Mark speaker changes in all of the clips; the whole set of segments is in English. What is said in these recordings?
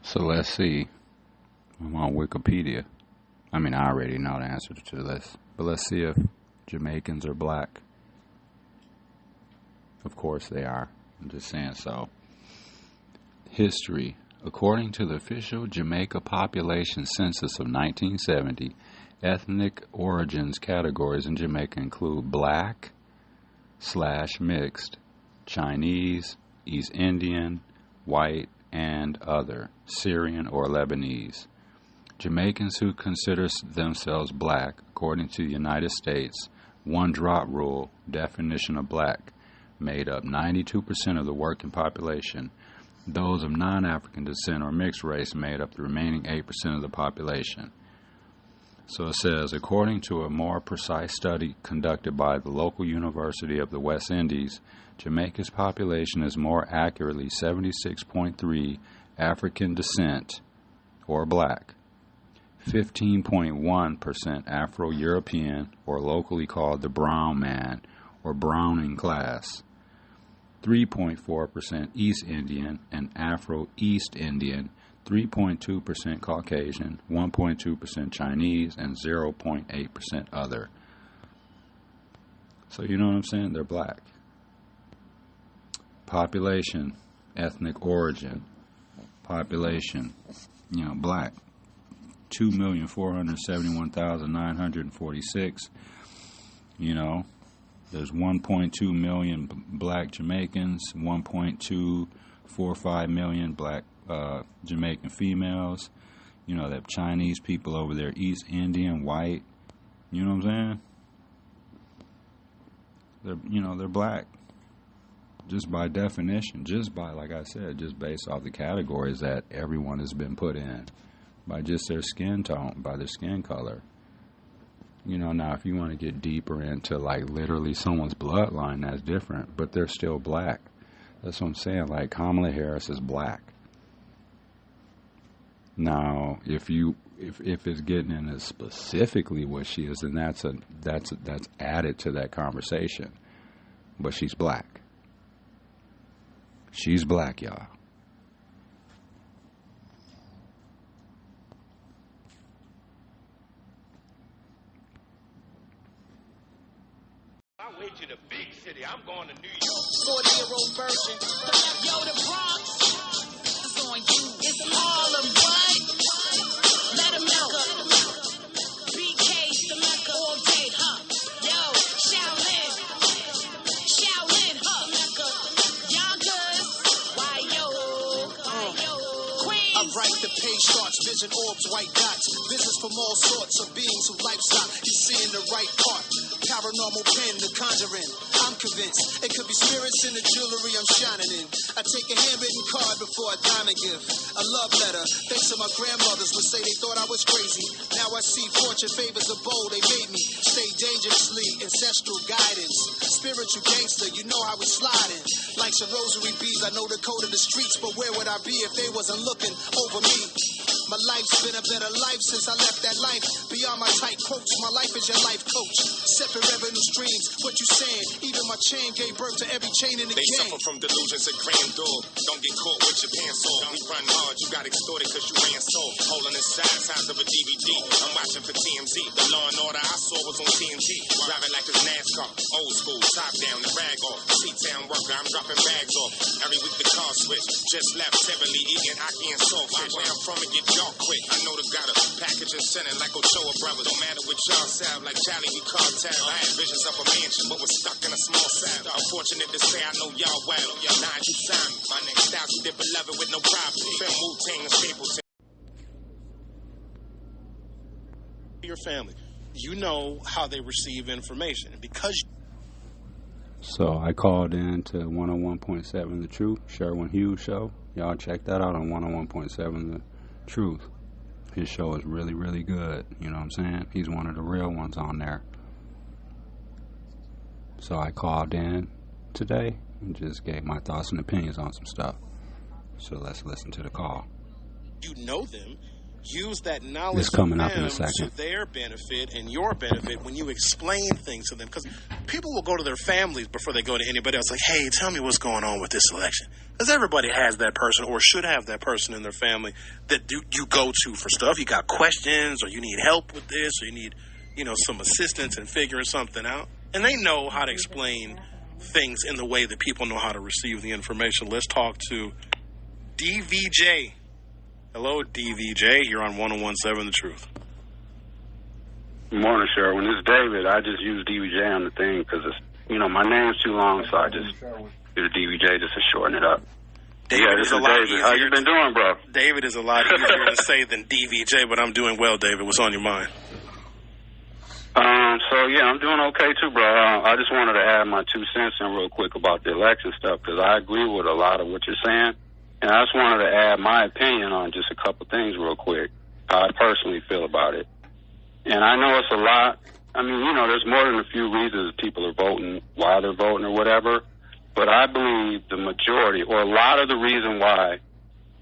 Speaker 1: So let's see. I'm on Wikipedia. I mean, I already know the answer to this, but let's see if Jamaicans are black. Of course they are. I'm just saying so. History. According to the official Jamaica population census of 1970, ethnic origins categories in Jamaica include black/mixed, Chinese, East Indian, white, and other, Syrian or Lebanese. Jamaicans who consider themselves black, according to the United States one-drop rule definition of black, made up 92% of the working population. Those of non-African descent or mixed race made up the remaining 8% of the population. So it says, according to a more precise study conducted by the local University of the West Indies, Jamaica's population is more accurately 76.3 African descent or black, 15.1% Afro-European or locally called the brown man or browning class, 3.4% East Indian and Afro-East Indian, 3.2% Caucasian, 1.2% Chinese, and 0.8% other. So you know what I'm saying? They're black. Population, ethnic origin, population, black. 2,471,946. There's 1.2 million black Jamaicans, 1.245 million black Jamaican females. They have Chinese people over there, East Indian, white. You know what I'm saying? They're black. Just by definition, like I said, just based off the categories that everyone has been put in, by just their skin tone, by their skin color. Now if you want to get deeper into like literally someone's bloodline, that's different, but they're still black. That's what I'm saying. Like Kamala Harris is black. Now, if it's getting into specifically what she is, then that's added to that conversation. But she's black. She's black, y'all.
Speaker 2: I went to the big city. I'm going to New York.
Speaker 3: 40-year-old virgin. Yo, the Bronx is on you. It's Harlem, what? Let him know. BK, the Mecca all day, huh? Yo, Shaolin, huh? Mecca. Y'all good? Why, yo? Queens.
Speaker 4: I write the page starts, vision orbs, white dots. Visions from all sorts of beings who lifestyle. You see in the right part. Paranormal pen, the conjuring. I'm convinced it could be spirits in the jewelry I'm shining in. I take a handwritten card before a diamond gift. A love letter. Thanks to my grandmothers would say they thought I was crazy. Now I see fortune favors the bold. They made me stay dangerously. Ancestral guidance. Spiritual gangster, you know how we sliding. Like some rosary beads, I know the code of the streets. But where would I be if they wasn't looking over me? My life's been a better life since I left that life. Beyond my tight quotes, my life is your life coach. Separate revenue streams, what you saying? Even my chain gave birth to every chain in the
Speaker 5: they
Speaker 4: game.
Speaker 5: Suffer from delusions of grandeur. Don't get caught with your pants off. We run hard, you got extorted cause you ran soft. Holding the size of a DVD. I'm watching for TMZ. The Law and Order I saw was on TNT. Driving like it's NASCAR. Old school, top down, the rag off. C-Town worker, I'm dropping bags off. Every week the car switch. Just left Tivoli eating Aki and Saltfish. Where I'm from it get dark quick. I know they got a package and sending like Ochoa brothers. Don't matter what y'all sound like Charlie, we cartel. I had visions of a mansion, but was stuck in a small cell. I'm fortunate to say I know y'all well. Nah, you signed me. My next style's a dip 11 with no problem. Film Wu-Tang and Stapleton.
Speaker 6: Your family, you know how they receive information. Because
Speaker 1: So I called in to 101.7 The Truth, Sherwin Hughes show. Y'all check that out on 101.7 The Truth. His show is really, really good. You know what I'm saying? He's one of the real ones on there. So I called in today and just gave my thoughts and opinions on some stuff. So let's listen to the call.
Speaker 6: you know them, use that knowledge
Speaker 1: It's coming up in a
Speaker 6: to
Speaker 1: second.
Speaker 6: their benefit and your benefit when you explain things to them. Because people will go to their families before they go to anybody else. Like, hey, tell me what's going on with this election. Because everybody has that person or should have that person in their family that you go to for stuff. You got questions or you need help with this or you need, some assistance in figuring something out. And they know how to explain things in the way that people know how to receive the information. Let's talk to DVJ. Hello, DVJ. You're on 101.7 The Truth.
Speaker 7: Good morning, Sherwin. This is David. I just use DVJ on the thing because it's, my name's too long, so I just do the DVJ just to shorten it up.
Speaker 6: David is a lot
Speaker 7: David. How you been doing, bro?
Speaker 6: David is a lot easier to say than DVJ, but I'm doing well, David. What's on your mind?
Speaker 7: I'm doing okay too, bro. I just wanted to add my 2 cents in real quick about the election stuff because I agree with a lot of what you're saying. And I just wanted to add my opinion on just a couple things real quick, how I personally feel about it. And I know it's a lot. I mean, there's more than a few reasons people are voting, why they're voting or whatever. But I believe the majority, or a lot of the reason why,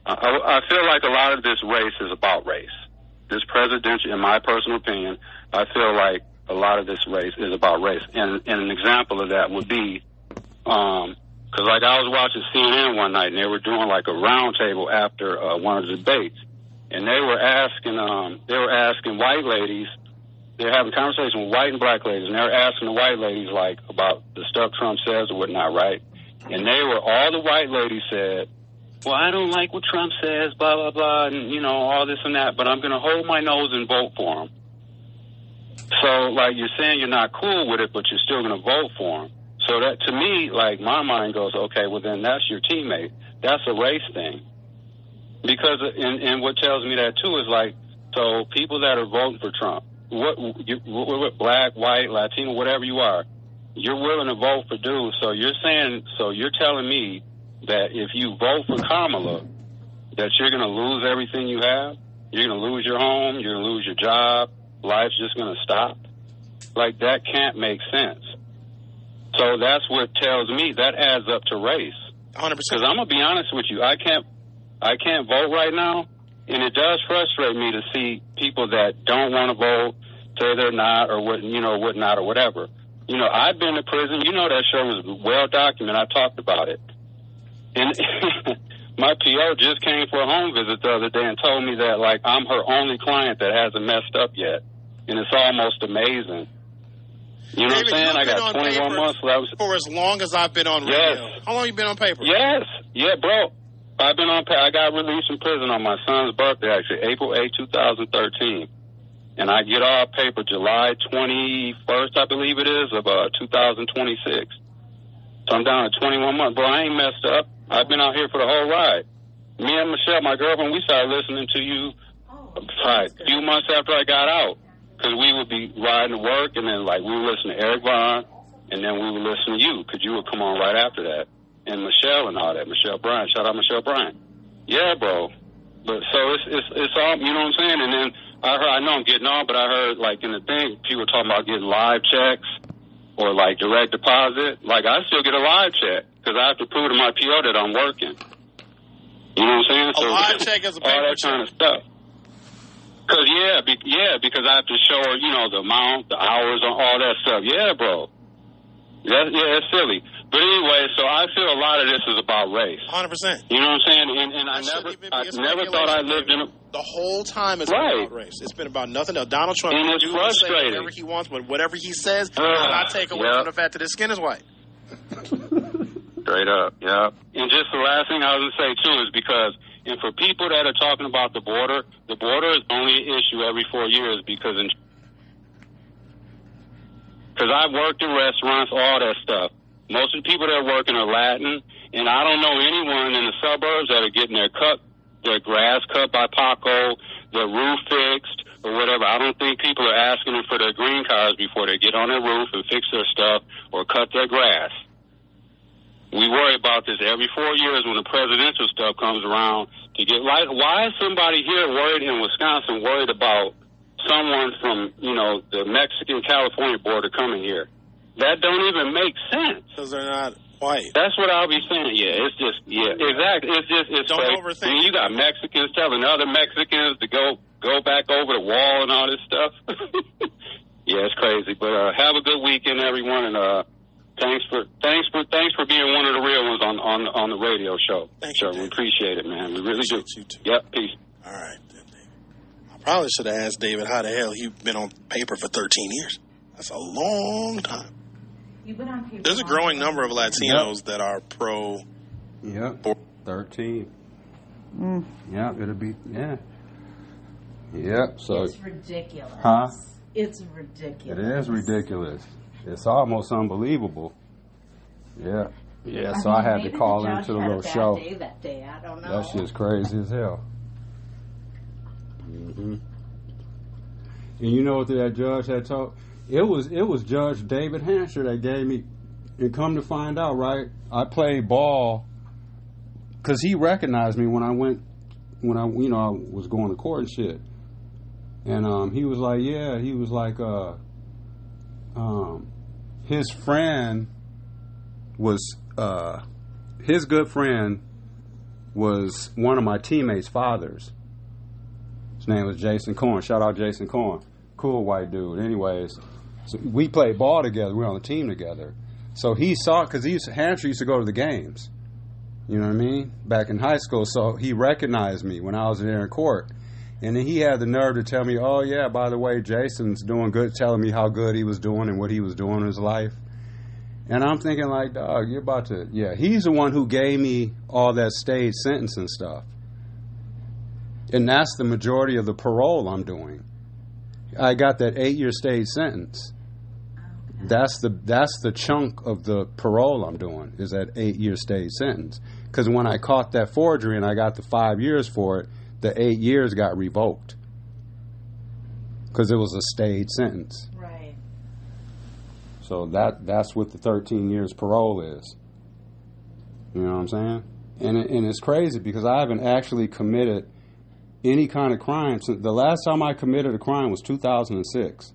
Speaker 7: I feel like a lot of this race is about race. This presidential, in my personal opinion, I feel like a lot of this race is about race. And an example of that would be, because like I was watching CNN one night and they were doing like a round table after one of the debates, and they were asking white ladies. They're having conversation with white and black ladies, and they're asking the white ladies like about the stuff Trump says or whatnot, right? And all the white ladies said, well, I don't like what Trump says, blah, blah, blah, and, all this and that, but I'm going to hold my nose and vote for him. So, like, you're saying you're not cool with it, but you're still going to vote for him. So that, to me, like, my mind goes, okay, well, then that's your teammate. That's a race thing. Because, and what tells me that, too, is, like, so people that are voting for Trump, what black, white, Latino, whatever you are, you're willing to vote for dudes. So you're telling me that if you vote for Kamala, that you're going to lose everything you have? You're going to lose your home? You're going to lose your job? Life's just going to stop? Like, that can't make sense. So that's what tells me that adds up to race.
Speaker 6: 100%.
Speaker 7: Because I'm going to be honest with you, I can't vote right now, and it does frustrate me to see people that don't want to vote, say they're not, or whatnot, or whatever. I've been to prison. That show was well documented. I talked about it. And my PO just came for a home visit the other day and told me that, like, I'm her only client that hasn't messed up yet. And it's almost amazing. You know
Speaker 6: David,
Speaker 7: what I'm saying? I got 21 months left.
Speaker 6: For as long as I've been on radio.
Speaker 7: Yes.
Speaker 6: How long you been on paper?
Speaker 7: Yes. Yeah, bro. I've been on paper. I got released from prison on my son's birthday, actually, April 8, 2013. And I get off paper July 21st, I believe it is, of 2026. So I'm down to 21 months. Bro, I ain't messed up. I've been out here for the whole ride. Me and Michelle, my girlfriend, we started listening to you a few months after I got out. Because we would be riding to work, and then, like, we would listen to Eric Vaughn, and then we would listen to you, because you would come on right after that. And Michelle and all that. Michelle Bryant. Shout out Michelle Bryant. Yeah, bro. But so it's all, you know what I'm saying? And then I know I'm getting on, but I heard, like, in the thing, people talking about getting live checks or, like, direct deposit. Like, I still get a live check because I have to prove to my PO that I'm working. You know what I'm saying?
Speaker 6: A live check is a paper
Speaker 7: all that kind of stuff. Because, because I have to show her, the amount, the hours, all that stuff. Yeah, bro. It's silly. But anyway, so I feel a lot of this is about race.
Speaker 6: 100%.
Speaker 7: You know what I'm saying? And I never thought I lived in a...
Speaker 6: The whole time it's been about race. It's been about nothing else. Donald Trump can do and say whatever he wants, but whatever he says does not take away from the fact that his skin is white.
Speaker 7: Straight up, yeah. And just the last thing I was going to say, too, is because... And for people that are talking about the border is only an issue every 4 years because I've worked in restaurants, all that stuff. Most of the people that are working are Latin, and I don't know anyone in the suburbs that are getting their grass cut by Paco, their roof fixed, or whatever. I don't think people are asking them for their green cards before they get on their roof and fix their stuff or cut their grass. We worry about this every 4 years when the presidential stuff comes around to get like. Why is somebody here worried in Wisconsin worried about someone from, the Mexican-California border coming here? That don't even make sense.
Speaker 6: Because they're not white.
Speaker 7: That's what I'll be saying. Yeah, exactly. It's
Speaker 6: don't
Speaker 7: crazy.
Speaker 6: overthink.
Speaker 7: I mean, you got Mexicans telling other Mexicans to go go back over the wall and all this stuff. Yeah, it's crazy. But have a good weekend, everyone, and thanks for being one of the real ones on the radio show.
Speaker 6: Thanks,
Speaker 7: sure, we appreciate it, man. We really do.
Speaker 6: You too.
Speaker 7: Yep, peace.
Speaker 6: All right, then, David. I probably should have asked David how the hell he's been on paper for 13 years. That's a long time.
Speaker 8: You've been on paper.
Speaker 6: There's a growing number of Latinos that are pro.
Speaker 9: Yep. 13. Yeah, it'll be, yeah. Yep, so.
Speaker 8: It's ridiculous.
Speaker 9: Huh?
Speaker 8: It's ridiculous.
Speaker 9: It is ridiculous. It's almost unbelievable. Yeah. Yeah, so I had to call into the little show.
Speaker 8: Day that day. I don't know.
Speaker 9: That shit's crazy as hell. Mm-hmm. And you know what that judge had told? It was Judge David Hansher that gave me, and come to find out, right, I played ball because he recognized me when I was going to court and shit. And he was like, yeah, he was like, his friend was, his good friend was one of my teammates' fathers. His name was Jason Corn. Shout out Jason Corn. Cool white dude. Anyways, so we played ball together. We were on the team together. So he saw, because Hansher used to go to the games. You know what I mean? Back in high school. So he recognized me when I was there in court. And then he had the nerve to tell me, oh, yeah, by the way, Jason's doing good, telling me how good he was doing and what he was doing in his life. And I'm thinking, like, dog, you're about to, yeah, he's the one who gave me all that stage sentence and stuff. And that's the majority of the parole I'm doing. I got that 8-year stage sentence. That's the chunk of the parole I'm doing, is that 8-year stage sentence. Because when I caught that forgery and I got the 5 years for it, the 8 years got revoked because it was a stage sentence.
Speaker 8: Right.
Speaker 9: So that's what the 13 years parole is. You know what I'm saying? And it's crazy because I haven't actually committed any kind of crime since the last time I committed a crime was 2006.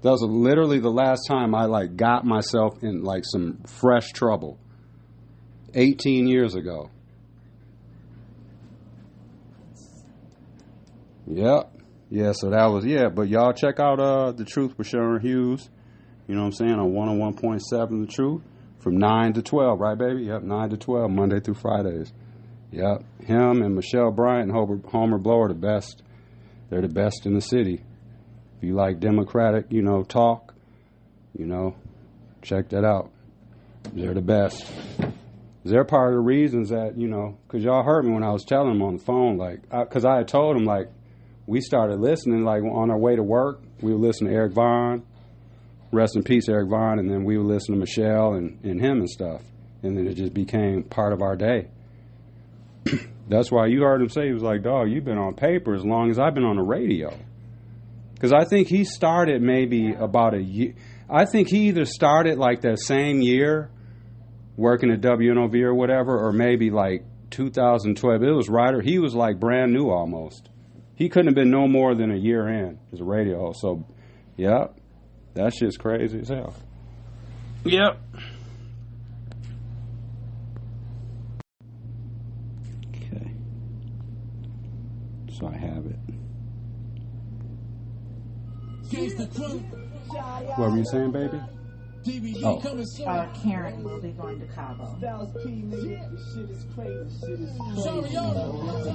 Speaker 9: That was literally the last time I like got myself in like some fresh trouble. 18 years ago. Yep. Yeah, so that was, yeah. But y'all check out The Truth with Sharon Hughes. You know what I'm saying? On 101.7 The Truth. From 9 to 12, right, baby? Yep, 9 to 12, Monday through Fridays. Yep. Him and Michelle Bryant and Homer Blow are the best. They're the best in the city. If you like Democratic, talk, check that out. They're the best. They're part of the reasons that, because y'all heard me when I was telling them on the phone, like, because I had told them, like, we started listening, like, on our way to work. We would listen to Eric Vaughn. Rest in peace, Eric Vaughn. And then we would listen to Michelle and him and stuff. And then it just became part of our day. That's why you heard him say, he was like, dog, you've been on paper as long as I've been on the radio. Because I think he started maybe about a year. I think he either started like that same year working at WNOV or whatever, or maybe like 2012. It was right, or he was like brand new almost. He couldn't have been no more than a year in as a radio host. So, yep, that shit's crazy as hell. Yep. Okay. So I have it. What were you saying, baby? Oh.
Speaker 8: Karen will be going to Cabo.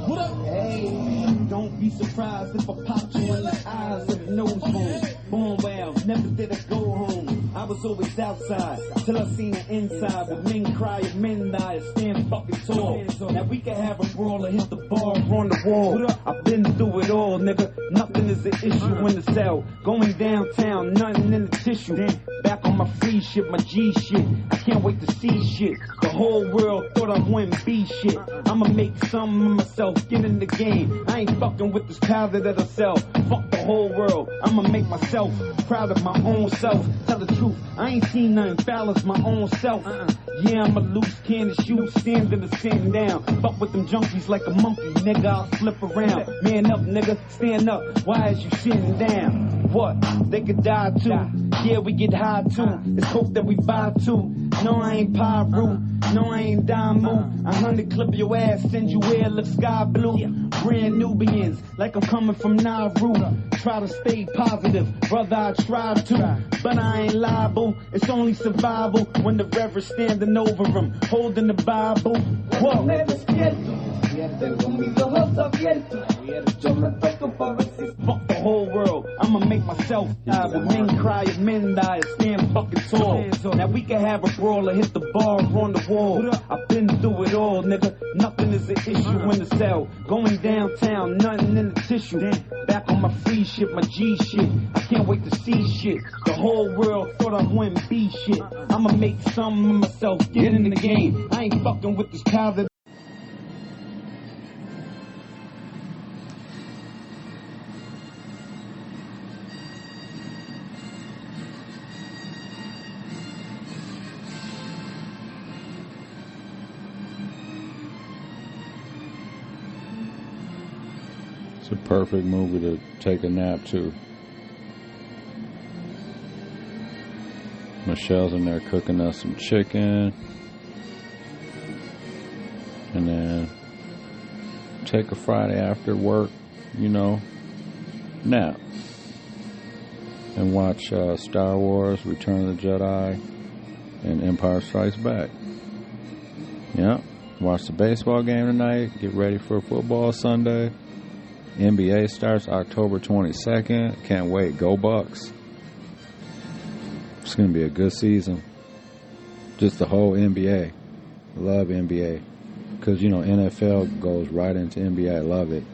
Speaker 10: What up? Hey, don't be surprised if I pop you in the eyes with a nose bone. Born well, never did I go home. I was always outside till I seen the inside. But men cry if men die, stand fucking tall. Now we can have a brawl or hit the bar on the wall. I've been through it all, nigga. Nothing is an issue in the cell. Going downtown, nothing in the tissue. Back on my free shit, my G shit. I can't wait to see shit. The whole world thought I wouldn't be shit. I'ma make something of myself, get in the game. I ain't fucking with this powder that I sell. Fuck the whole world. I'ma make myself proud of my own self. Tell the truth, I ain't seen nothing foul as my own self. Yeah, I'm a loose cannon shoot, standing or sitting down. Fuck with them junkies like a monkey, nigga, I'll flip around. Man up, nigga, stand up. Why is you sitting down? What? They could die too. Yeah, we get high too. It's hope that we buy too. No, I ain't Pyro. No, I ain't Damu. 100 clip your ass, send you where it looks sky blue. Brand Nubians, like I'm coming from Nauru. Try to stay positive, brother, I try to. But I ain't liable, it's only survival when the reverend standing over him, holding the Bible. Whoa. Fuck the whole world, I'ma make myself die. When men cry and men die, I stand fucking tall. Now we can have a brawler, hit the bar on the wall. I've been through it all, nigga. Nothing is an issue in the cell. Going downtown, nothing in the tissue. Back on my free shit, my G shit. I can't wait to see shit. The whole world thought I wouldn't be shit. I'ma make something of myself, get in the game. I ain't fucking with this cow that.
Speaker 1: It's a perfect movie to take a nap to. Michelle's in there cooking us some chicken. And then take a Friday after work, nap. And watch Star Wars, Return of the Jedi, and Empire Strikes Back. Yeah. Watch the baseball game tonight. Get ready for football Sunday. NBA starts October 22nd. Can't wait. Go Bucks. It's going to be a good season. Just the whole NBA. Love NBA. Because, NFL goes right into NBA. I love it.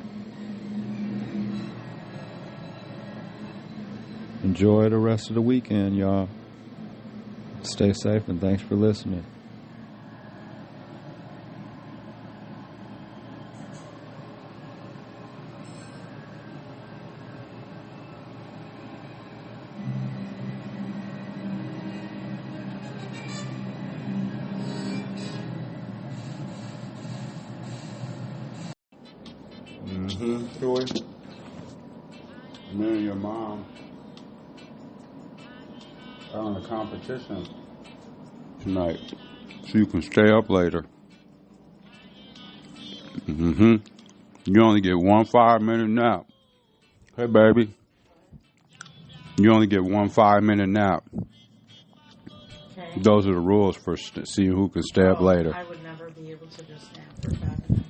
Speaker 1: Enjoy the rest of the weekend, y'all. Stay safe and thanks for listening.
Speaker 9: Joy, me and your mom are on a competition tonight, so you can stay up later. You only get 1 5-minute nap. Hey, baby. You only get 1 5-minute nap.
Speaker 8: Okay.
Speaker 9: Those are the rules for seeing who can stay up later.
Speaker 8: I would never be able to just nap for 5 minutes.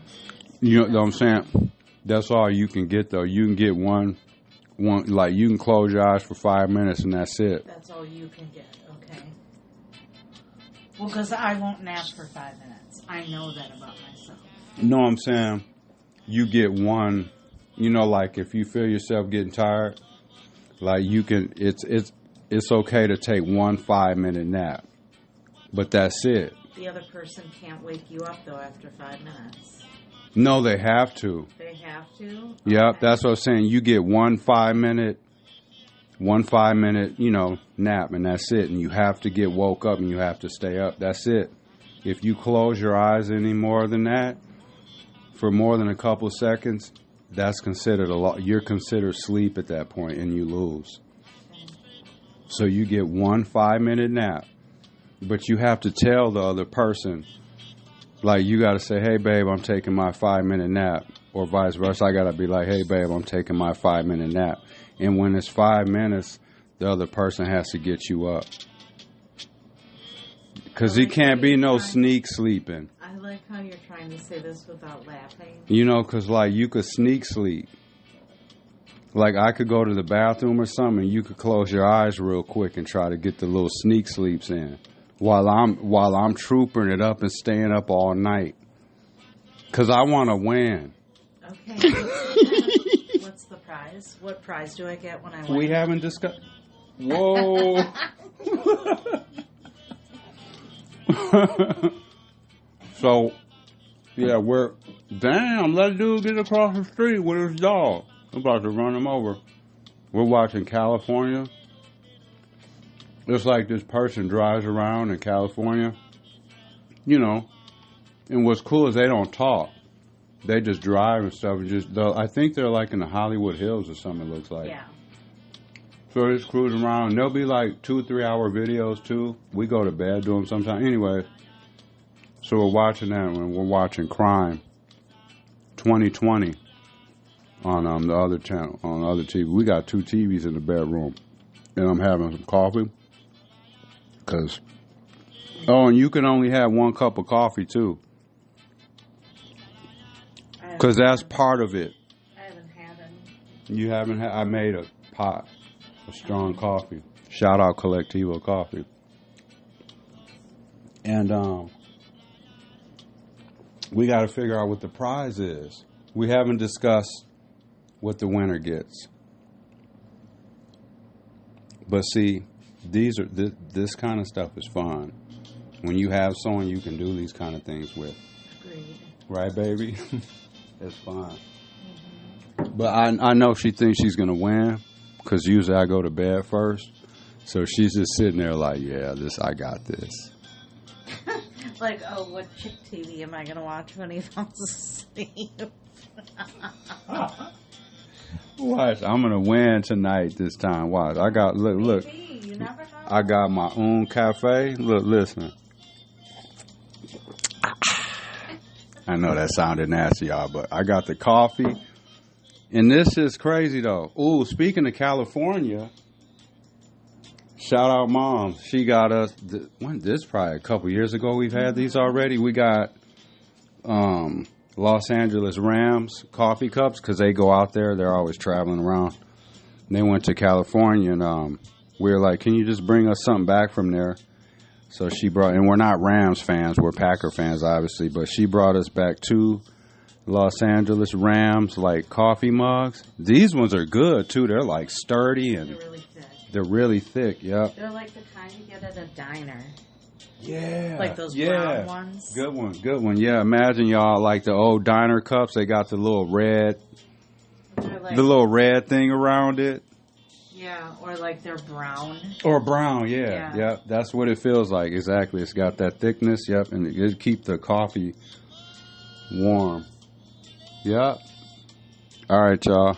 Speaker 9: You know what I'm saying? That's all you can get, though. You can get one, like you can close your eyes for 5 minutes and that's it.
Speaker 8: That's all you can get, okay. Well, because I won't nap for 5 minutes. I know that about myself.
Speaker 9: No, I'm saying you get one, like if you feel yourself getting tired, like you can, it's okay to take 1 5-minute nap. But that's it.
Speaker 8: The other person can't wake you up, though, after 5 minutes.
Speaker 9: No, they have to.
Speaker 8: They have to?
Speaker 9: Yep,
Speaker 8: Okay.
Speaker 9: that's what I'm saying. You get 1 5-minute, nap, and that's it. And you have to get woke up and you have to stay up. That's it. If you close your eyes any more than that, for more than a couple seconds, that's considered a lot. You're considered sleep at that point and you lose. So you get 1 5-minute nap, but you have to tell the other person, like you got to say, hey, babe, I'm taking my 5-minute nap. Or vice versa, I got to be like, hey, babe, I'm taking my 5-minute nap. And when it's 5 minutes, the other person has to get you up. Because he can't be no sneak sleeping.
Speaker 8: I like how you're trying to say this without laughing.
Speaker 9: Because, like, you could sneak sleep. Like, I could go to the bathroom or something, and you could close your eyes real quick and try to get the little sneak sleeps in. While I'm trooping it up and staying up all night. Because I want to win.
Speaker 8: Okay. What's the prize? What prize do I get when I win?
Speaker 9: We haven't discussed. Whoa. So, yeah, let a dude get across the street with his dog. I'm about to run him over. We're watching California. It's like this person drives around in California, and what's cool is they don't talk. They just drive and stuff. I think they're like in the Hollywood Hills or something, it looks like.
Speaker 8: Yeah.
Speaker 9: So he's cruising around. And they'll be like 2-3 hour videos too. We go to bed doing them sometimes. Anyway, so we're watching that when we're watching Crime 2020 on the other channel, on the other TV. We got 2 TVs in the bedroom. And I'm having some coffee. Cause, oh, and you can only have 1 cup of coffee too. Cause that's part of it.
Speaker 8: I haven't had any.
Speaker 9: You haven't had? I made a pot of strong coffee. Shout out Collectivo Coffee. And we got to figure out what the prize is. We haven't discussed what the winner gets. But see, these are this kind of stuff is fun. When you have someone you can do these kind of things with.
Speaker 8: Agreed.
Speaker 9: Right, baby? It's fun. But I know she thinks she's going to win because usually I go to bed first. So she's just sitting there like, yeah, I got this.
Speaker 8: Like, oh, what chick TV am I going to watch when he falls asleep?
Speaker 9: Watch, I'm going to win tonight this time. Watch, I got, look.
Speaker 8: You never know.
Speaker 9: I got my own cafe. Look, listen. I know that sounded nasty, y'all, but I got the coffee. And this is crazy, though. Ooh, speaking of California, shout out Mom. She got us, this probably a couple years ago we've had these already. We got Los Angeles Rams coffee cups because they go out there. They're always traveling around. And they went to California, and we were like, can you just bring us something back from there? So she brought, and we're not Rams fans, we're Packer fans, obviously, but she brought us back 2 Los Angeles Rams, like, coffee mugs. These ones are good, too. They're, like, sturdy, and
Speaker 8: They're really thick.
Speaker 9: They're really thick, yep.
Speaker 8: They're like the kind you get at a diner.
Speaker 9: Yeah.
Speaker 8: Like those brown ones.
Speaker 9: Good one. Yeah, imagine y'all, like, the old diner cups. They got the little red,
Speaker 8: Like,
Speaker 9: the little red thing around it.
Speaker 8: Yeah, or like they're brown.
Speaker 9: Or brown, yeah. Yep, that's what it feels like, exactly. It's got that thickness, yep, and it keep the coffee warm. Yep. All right, y'all.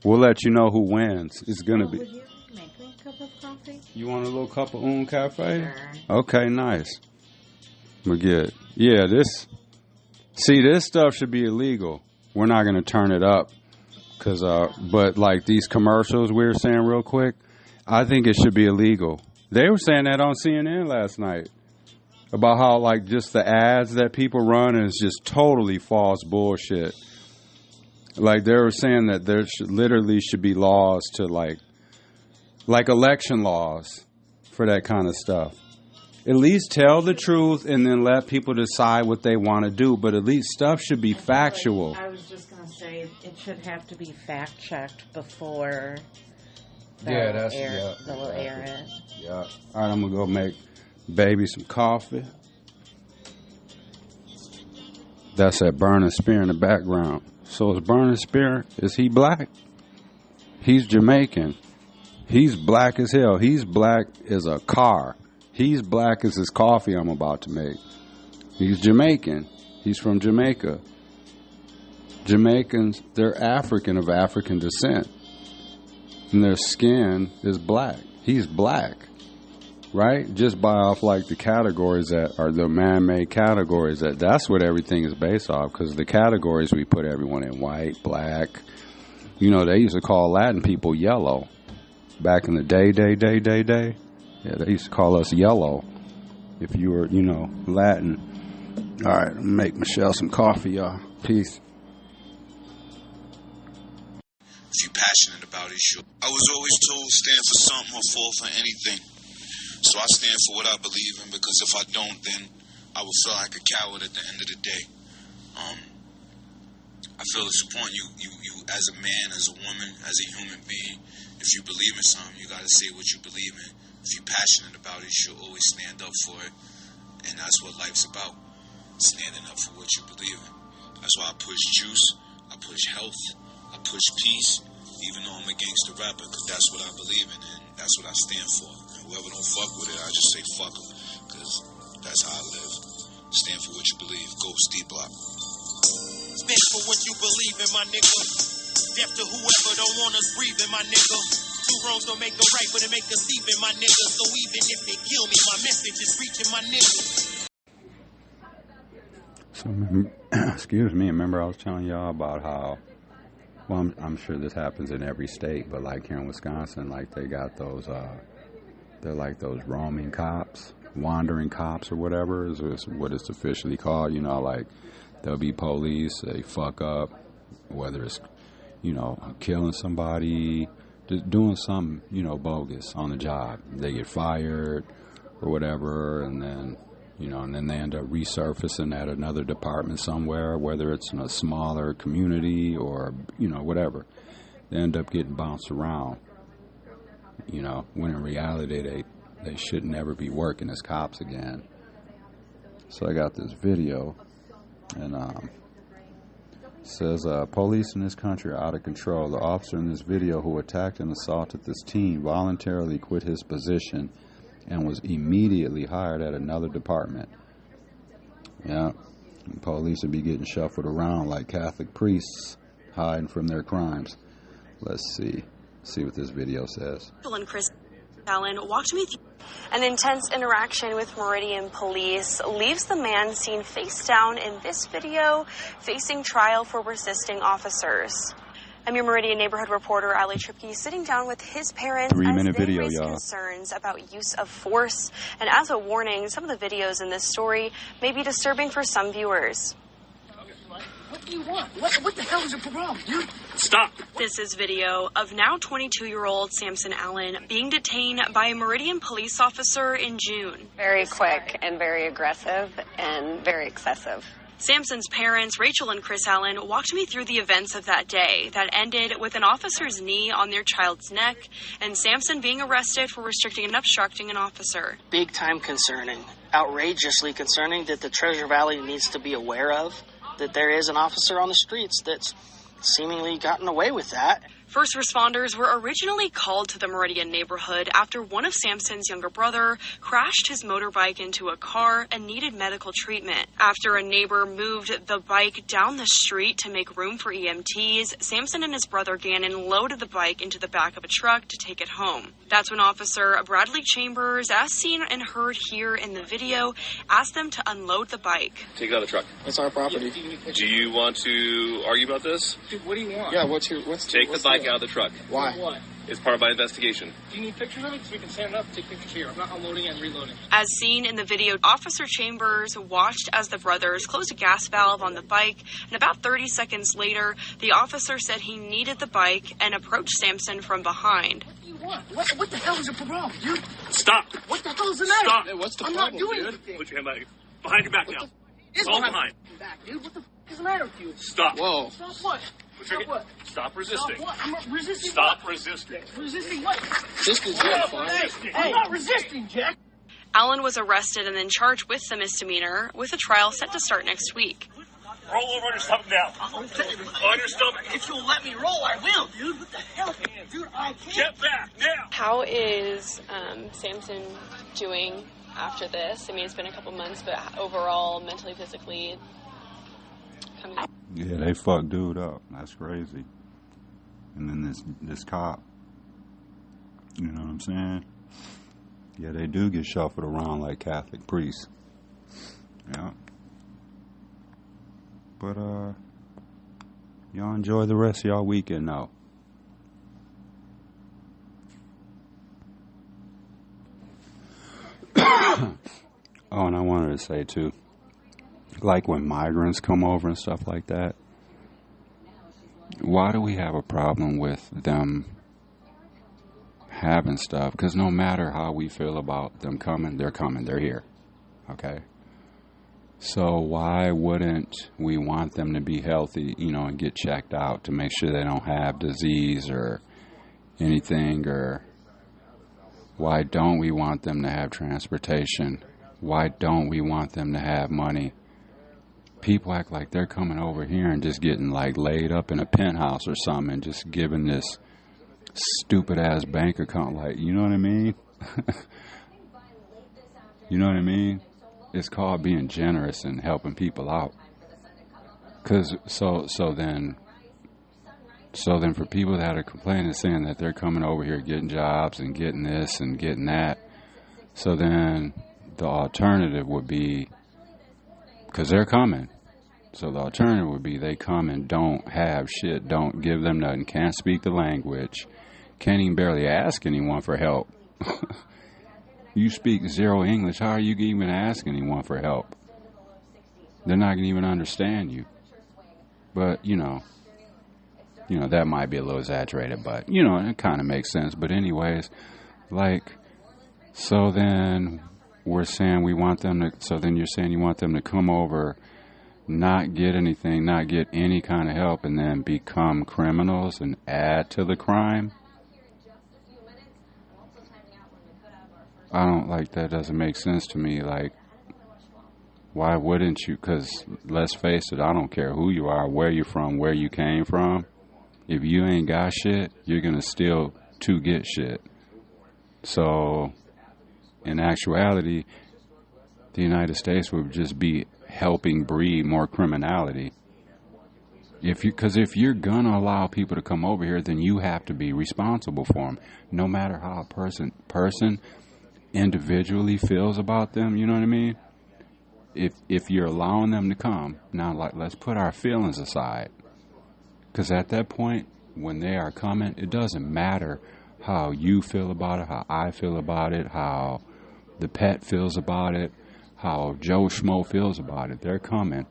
Speaker 9: We'll let you know who wins. It's going to be...
Speaker 8: Would you make me a cup of coffee?
Speaker 9: You want a little cup of cafe?
Speaker 8: Sure.
Speaker 9: Okay, nice. We're good. Yeah, this stuff should be illegal. We're not going to turn it up. But like these commercials we were saying real quick, I think it should be illegal. They were saying that on CNN last night about how like just the ads that people run is just totally false bullshit. Like they were saying that there literally should be laws to like election laws for that kind of stuff. At least tell the truth and then let people decide what they want to do. But at least stuff should be factual.
Speaker 8: I was just going to say it should have to be fact checked before they'll air it.
Speaker 9: Yeah. All right, I'm going to go make baby some coffee. That's that Burning Spear in the background. So is Burning Spear, is he black? He's Jamaican. He's black as hell. He's black as a car. He's black as his coffee I'm about to make. He's Jamaican. He's from Jamaica. Jamaicans, they're African of African descent. And their skin is black. He's black. Right? Just by off like the categories that are the man-made categories. That's what everything is based off. Because the categories we put everyone in. White, black. You know, they used to call Latin people yellow. Back in the day. Yeah, they used to call us yellow if you were, Latin. All right, make Michelle some coffee, y'all. Peace.
Speaker 11: If you're passionate about it, sure. I was always told stand for something or fall for anything. So I stand for what I believe in because if I don't, then I will feel like a coward at the end of the day. I feel it's important you as a man, as a woman, as a human being, if you believe in something, you got to say what you believe in. If you're passionate about it, you should always stand up for it. And that's what life's about, standing up for what you believe in. That's why I push juice, I push health, I push peace, even though I'm a gangster rapper, because that's what I believe in, and that's what I stand for. And whoever don't fuck with it, I just say fuck them, because that's how I live. Stand for what you believe. Go D-Block.
Speaker 2: Stand for what you believe in, my nigga. Death to whoever don't want us breathing, my nigga.
Speaker 3: Two wrongs don't make a right, but it make us even, my nigga. So even if they kill me, my message is reaching my niggas.
Speaker 9: So, excuse me, remember I was telling y'all about how, well, I'm sure this happens in every state, but like here in Wisconsin, like they got those, they're like those roaming cops, wandering cops or whatever is what it's officially called. You know, like there'll be police, they fuck up, whether it's, you know, killing somebody, just doing something, you know, bogus on the job. They get fired or whatever, and then, you know, and then they end up resurfacing at another department somewhere, whether it's in a smaller community or, you know, whatever. They end up getting bounced around, you know, when in reality they should never be working as cops again. So I got this video, and says, police in this country are out of control. The officer in this video who attacked and assaulted this teen voluntarily quit his position and was immediately hired at another department. Yeah, police would be getting shuffled around like Catholic priests hiding from their crimes. Let's see what this video says.
Speaker 12: And Chris Allen walked me through an intense interaction with Meridian police leaves the man seen face down in this video facing trial for resisting officers. I'm your Meridian neighborhood reporter, Ali Tripke, sitting down with his parents as they raise concerns about use of force. And as a warning, some of the videos in this story may be disturbing for some viewers.
Speaker 13: What do you want? What the hell is your problem, dude?
Speaker 12: Stop! This is video of now 22-year-old Samson Allen being detained by a Meridian police officer in June.
Speaker 14: Very quick and very aggressive and very excessive.
Speaker 12: Samson's parents, Rachel and Chris Allen, walked me through the events of that day that ended with an officer's knee on their child's neck and Samson being arrested for restricting and obstructing an officer.
Speaker 13: Big time concerning, outrageously concerning that the Treasure Valley needs to be aware of, that there is an officer on the streets that's seemingly gotten away with that.
Speaker 12: First responders were originally called to the Meridian neighborhood after one of Samson's younger brother crashed his motorbike into a car and needed medical treatment. After a neighbor moved the bike down the street to make room for EMTs, Samson and his brother Gannon loaded the bike into the back of a truck to take it home. That's when Officer Bradley Chambers, as seen and heard here in the video, asked them to unload the bike.
Speaker 15: Take it out of the truck.
Speaker 13: That's our property.
Speaker 15: Do you want to argue about this?
Speaker 13: Dude, what do you want?
Speaker 15: Yeah, Take the bike out of the truck.
Speaker 13: Why? What?
Speaker 15: It's part of my investigation.
Speaker 13: Do you need pictures of it? Because we can stand up, take pictures here. I'm not unloading and reloading.
Speaker 12: As seen in the video, Officer Chambers watched as the brothers closed a gas valve on the bike, and about 30 seconds later, the officer said he needed the bike and approached Samson from behind.
Speaker 13: What do you want? What the hell is your problem, dude?
Speaker 15: Stop!
Speaker 13: What the hell is the matter?
Speaker 15: Stop! Hey, what's the
Speaker 13: I'm
Speaker 15: problem,
Speaker 13: not doing
Speaker 15: dude?
Speaker 13: anything.
Speaker 15: Put your hand behind your back now.
Speaker 13: It's
Speaker 15: all behind.
Speaker 13: Back, dude. What the is the matter with you?
Speaker 15: Stop.
Speaker 13: Whoa. Stop what?
Speaker 15: Stop what? Stop resisting.
Speaker 13: Stop what? I'm not resisting.
Speaker 15: Stop
Speaker 13: what?
Speaker 15: resisting.
Speaker 13: Resisting what?
Speaker 15: Resisting,
Speaker 13: Hey, I'm not resisting, Jack.
Speaker 12: Allen was arrested and then charged with the misdemeanor, with a trial set to start next week.
Speaker 15: Roll over on your stomach now. On your stomach.
Speaker 13: If you'll let me roll, I will, dude. What the hell? Dude, I can't.
Speaker 15: Get back now.
Speaker 12: How is Samson doing after this? I mean, it's been a couple months, but overall, mentally, physically, coming back?
Speaker 9: Yeah, they fucked dude up. That's crazy. And then this cop, you know what I'm saying? Yeah, they do get shuffled around like Catholic priests. Yeah. But y'all enjoy the rest of y'all weekend now. Oh, and I wanted to say too, like when migrants come over and stuff like that, why do we have a problem with them having stuff? Because no matter how we feel about them coming, they're here. Okay? So why wouldn't we want them to be healthy, you know, and get checked out to make sure they don't have disease or anything? Or why don't we want them to have transportation? Why don't we want them to have money? People act like they're coming over here and just getting like laid up in a penthouse or something and just giving this stupid ass bank account, like, you know what I mean? You know what I mean? It's called being generous and helping people out. Cause so then
Speaker 1: So then for people that are complaining, saying that they're coming over here getting jobs and getting this and getting that, so then the alternative would be, because they're coming, so the alternative would be they come and don't have shit, don't give them nothing, can't speak the language, can't even barely ask anyone for help. You speak zero English, how are you even ask anyone for help? They're not going to even understand you. But, you know, that might be a little exaggerated, but, it kind of makes sense. But anyways, like, so then we're saying we want them to, so then you're saying you want them to come over, not get anything, not get any kind of help, and then become criminals and add to the crime? I don't, like, that doesn't make sense to me. Like, why wouldn't you? Because let's face it, I don't care who you are, where you're from, where you came from. If you ain't got shit, you're going to steal to get shit. So, in actuality, the United States would just be helping breed more criminality. Because if you're going to allow people to come over here, then you have to be responsible for them. No matter how a person individually feels about them, you know what I mean? If you're allowing them to come, now let's put our feelings aside. Because at that point, when they are coming, it doesn't matter how you feel about it, how I feel about it, how the pet feels about it, how Joe Schmo feels about it. They're coming.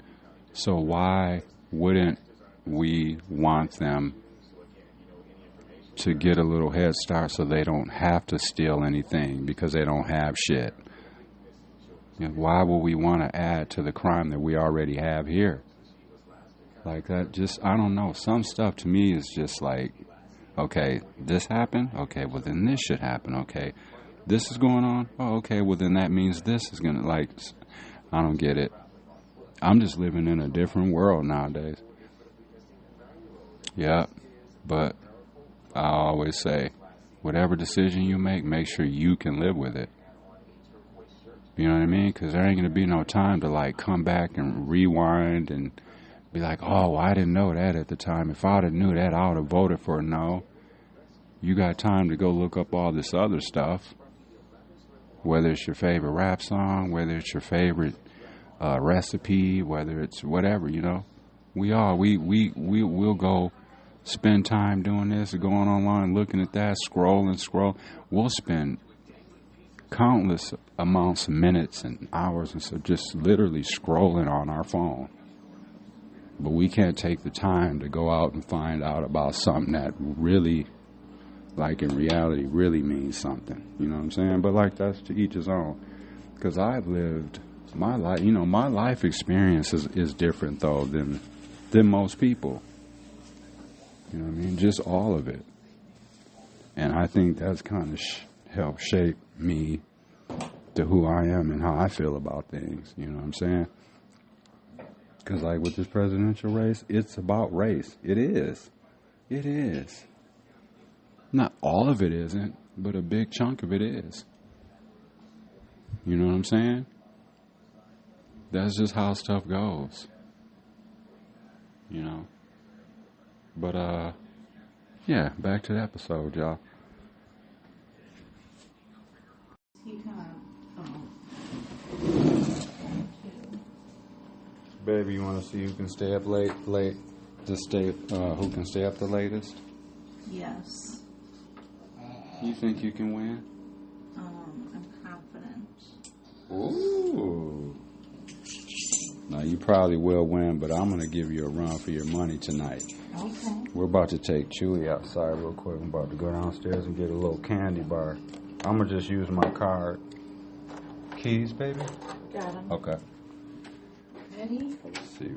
Speaker 1: So why wouldn't we want them to get a little head start so they don't have to steal anything because they don't have shit? Why would we want to add to the crime that we already have here? Like that, just, I don't know. Some stuff to me is just like, okay, this happened? Okay, well then this should happen. Okay, this is going on? Oh, okay, well then that means this is going to, like, I don't get it. I'm just living in a different world nowadays. Yeah, but I always say, whatever decision you make sure you can live with it. You know what I mean? Because there ain't going to be no time to, like, come back and rewind and be like, oh, I didn't know that at the time. If I'd have knew that, I would have voted for no. You got time to go look up all this other stuff. Whether it's your favorite rap song, whether it's your favorite recipe, whether it's whatever, We'll go spend time doing this, going online, looking at that, scroll. We'll spend countless amounts of minutes and hours and so just literally scrolling on our phone. But we can't take the time to go out and find out about something that really, like in reality, really means something. You know what I'm saying? But like, that's to each his own. Because I've lived my life, my life experience is different though than most people. You know what I mean? Just all of it. And I think that's kind of helped shape me to who I am and how I feel about things. You know what I'm saying? Because, like, with this presidential race, it's about race. It is. It is. Not all of it isn't, but a big chunk of it is. You know what I'm saying? That's just how stuff goes. But, yeah, back to the episode, y'all. Baby, you want to see who can stay up late? Who can stay up the latest?
Speaker 8: Yes.
Speaker 1: You think you can win?
Speaker 8: I'm confident.
Speaker 1: Ooh. Now, you probably will win, but I'm going to give you a run for your money tonight.
Speaker 8: Okay.
Speaker 1: We're about to take Chewy outside real quick. I'm about to go downstairs and get a little candy bar. I'm going to just use my card. Keys, baby?
Speaker 8: Got them.
Speaker 1: Okay.
Speaker 8: Ready?
Speaker 1: Let's see.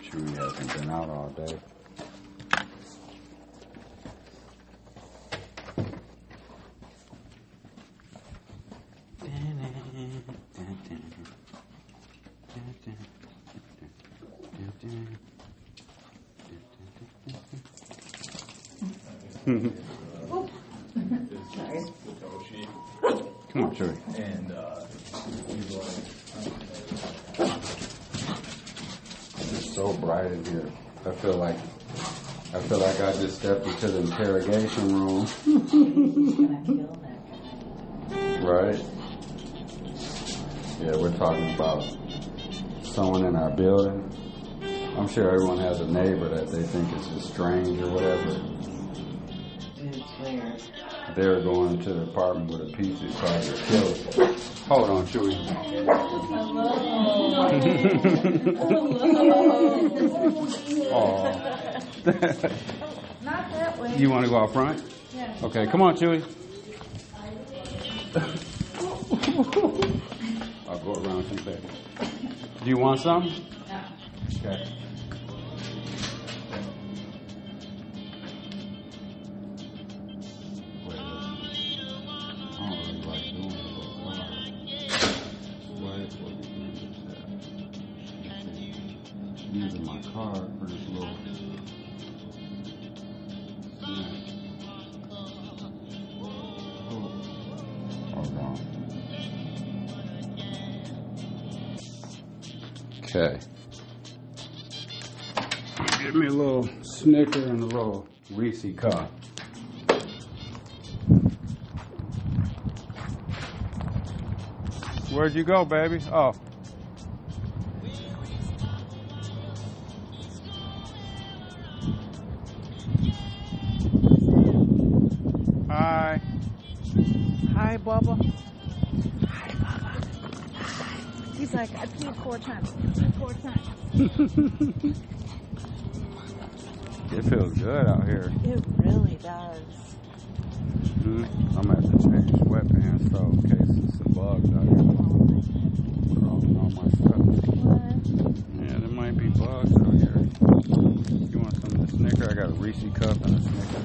Speaker 1: Chewy hasn't been out all day.
Speaker 8: Sorry.
Speaker 1: Come on, Chewy.
Speaker 16: And
Speaker 1: Just
Speaker 9: so bright in here. I feel like I just stepped into the interrogation room. Right? Yeah, we're talking about someone in our building. I'm sure everyone has a neighbor that they think is just strange or whatever.
Speaker 8: It's weird.
Speaker 9: They're going to the apartment with a pizza trying to kill it. Hold on, Chewy.
Speaker 8: Not that way.
Speaker 9: You want to go out front?
Speaker 8: Yeah.
Speaker 9: Okay, come on, Chewy. I'll go around you back. Do you want some?
Speaker 8: No.
Speaker 9: Okay. Using my card for this little hold on. Okay. Give me a little Snicker and a little Reese cup. Where'd you go, baby? Oh. Hi.
Speaker 16: Hi, Bubba. Hi, Bubba. He's like, I peed 4 times.
Speaker 9: It feels good out here.
Speaker 16: It really does.
Speaker 9: I'm gonna have to change sweatpants though in case there's some bugs out here crawling on my stuff.
Speaker 16: What?
Speaker 9: Yeah, there might be bugs out here. You want some of the Snicker? I got a Reese cup and a Snicker.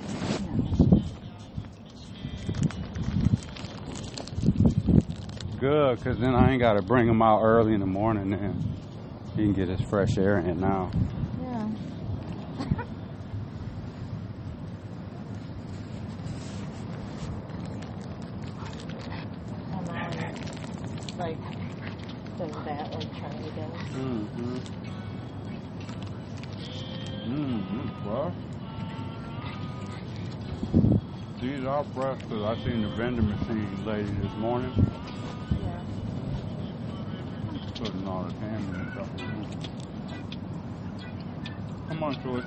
Speaker 9: Good, because then I ain't got to bring him out early in the morning then. He can get his fresh air in now.
Speaker 16: Yeah. Like, does that like Charlie does?
Speaker 9: Well, these are fresh because I seen the vending machine lady this morning.
Speaker 16: Yeah.
Speaker 9: Putting all the candy and stuff in. Come on, Troy.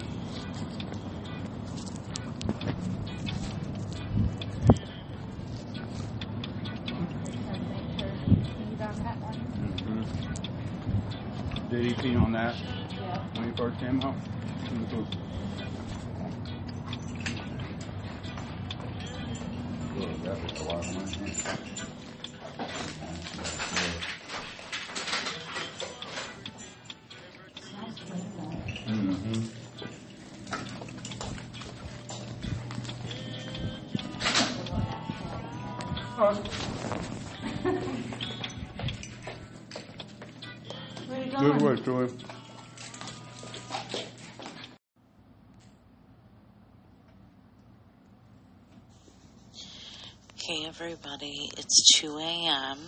Speaker 9: Did he pee on that?
Speaker 16: Yeah.
Speaker 9: When he first came out? Good, that was a lot of money.
Speaker 8: Where you
Speaker 9: Good
Speaker 8: going?
Speaker 9: work, Troy.
Speaker 17: Hey everybody, it's 2 a.m.